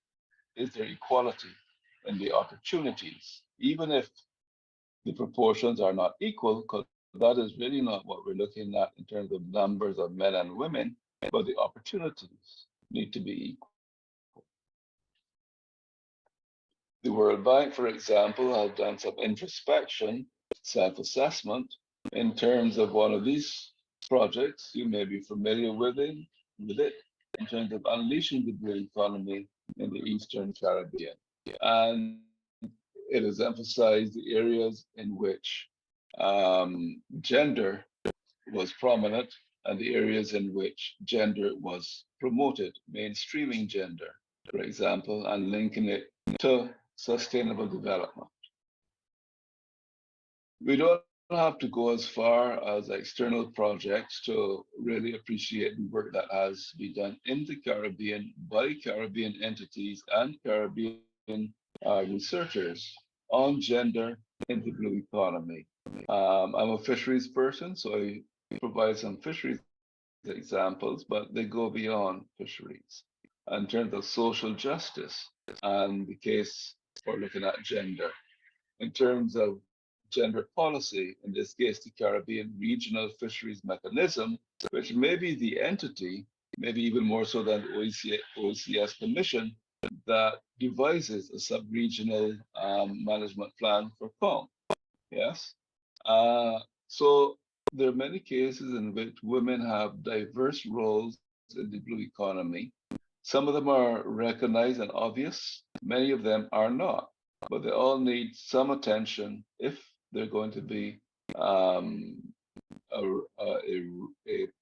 Is there equality in the opportunities? Even if the proportions are not equal, because that is really not what we're looking at in terms of numbers of men and women, but the opportunities need to be equal. The World Bank, for example, has done some introspection, self-assessment in terms of one of these projects. You may be familiar with it in terms of unleashing the blue economy in the Eastern Caribbean. And it has emphasized the areas in which gender was prominent and the areas in which gender was promoted, mainstreaming gender, for example, and linking it to sustainable development. We don't have to go as far as external projects to really appreciate the work that has been done in the Caribbean by Caribbean entities and Caribbean researchers on gender in the blue economy. I'm a fisheries person, so I provide some fisheries examples, but they go beyond fisheries in terms of social justice and the case for looking at gender. In terms of gender policy, in this case, the Caribbean Regional Fisheries Mechanism, which may be the entity, maybe even more so than the OECS Commission, that devises a sub-regional management plan for conch. Yes. So there are many cases in which women have diverse roles in the blue economy. Some of them are recognized and obvious. Many of them are not, but they all need some attention if they're going to be a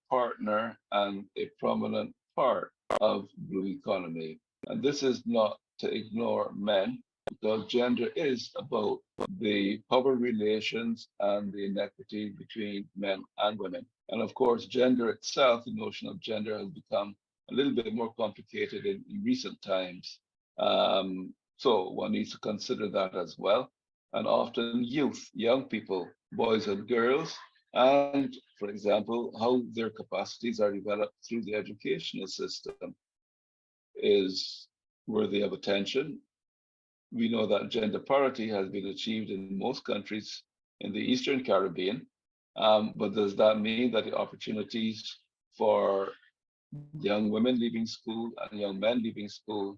partner and a prominent part of blue economy. And this is not to ignore men, because gender is about the power relations and the inequity between men and women. And of course, gender itself, the notion of gender has become a little bit more complicated in recent times. So one needs to consider that as well. And often youth, young people, boys and girls, and for example, how their capacities are developed through the educational system is worthy of attention. We know that gender parity has been achieved in most countries in the Eastern Caribbean, but does that mean that the opportunities for young women leaving school and young men leaving school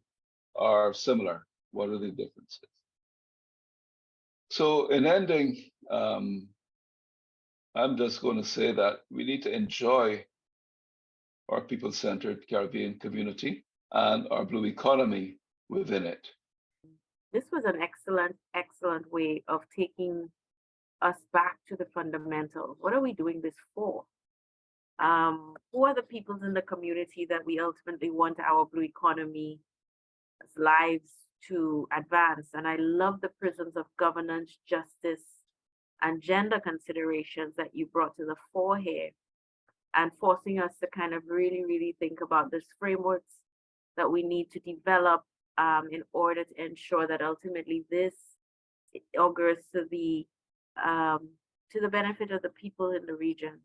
are similar? What are the differences? So in ending, I'm just going to say that we need to enjoy our people-centered Caribbean community and our blue economy within it. This was an excellent, excellent way of taking us back to the fundamentals. What are we doing this for? Who are the peoples in the community that we ultimately want our blue economy lives to advance? And I love the prisms of governance, justice, and gender considerations that you brought to the fore here, and forcing us to kind of really, really think about these frameworks that we need to develop in order to ensure that ultimately this augurs to the benefit of the people in the region.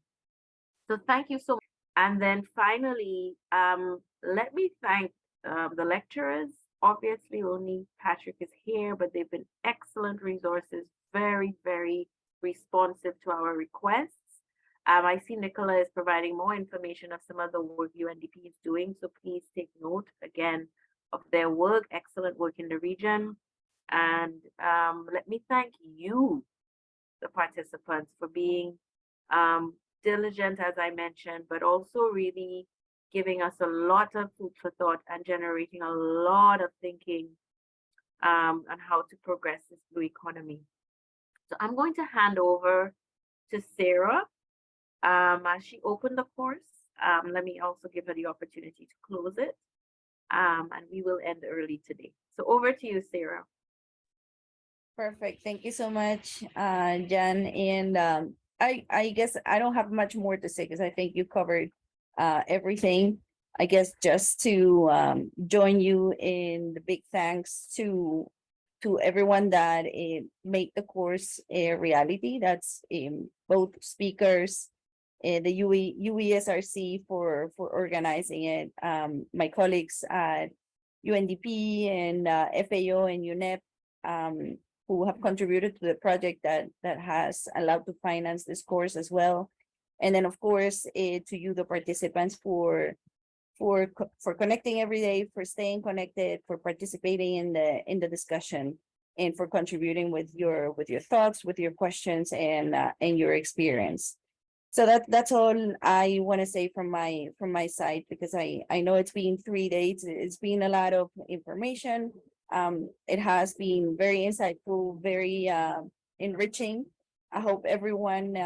So thank you so much. And then finally, let me thank the lecturers. Obviously, only Patrick is here, but they've been excellent resources, very, very responsive to our requests. I see Nicola is providing more information of some of the work UNDP is doing, so please take note again of their work, excellent work in the region. And let me thank you, the participants, for being diligent, as I mentioned, but also really giving us a lot of food for thought and generating a lot of thinking on how to progress this blue economy. So I'm going to hand over to Sarah as she opened the course. Let me also give her the opportunity to close it. And we will end early today. So over to you, Sarah. Perfect. Thank you so much, Jan. And I guess I don't have much more to say because I think you covered everything. I guess just to join you in the big thanks to everyone that made the course a reality. That's both speakers, the UESRC for organizing it, my colleagues at UNDP and FAO and UNEP, who have contributed to the project that has allowed to finance this course as well. And then of course, to you, the participants, for connecting every day, for staying connected, for participating in the discussion, and for contributing with your thoughts, with your questions, and your experience. So that's all I want to say from my side, because I know it's been 3 days. It's been a lot of information. It has been very insightful, very enriching. I hope everyone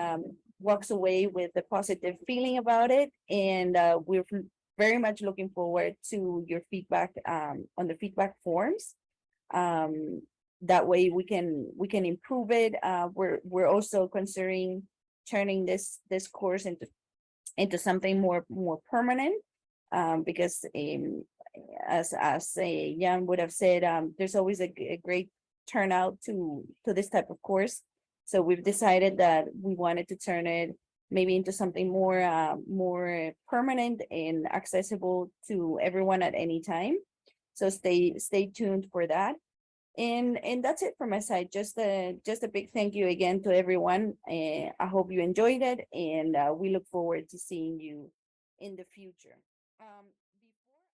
walks away with a positive feeling about it, and we're very much looking forward to your feedback on the feedback forms. That way we can improve it. We're also considering turning this course into something more permanent, because as Jan would have said, there's always a great turnout to this type of course. So we've decided that we wanted to turn it maybe into something more permanent and accessible to everyone at any time. So stay tuned for that. And that's it from my side. Just a big thank you again to everyone. I hope you enjoyed it, and we look forward to seeing you in the future.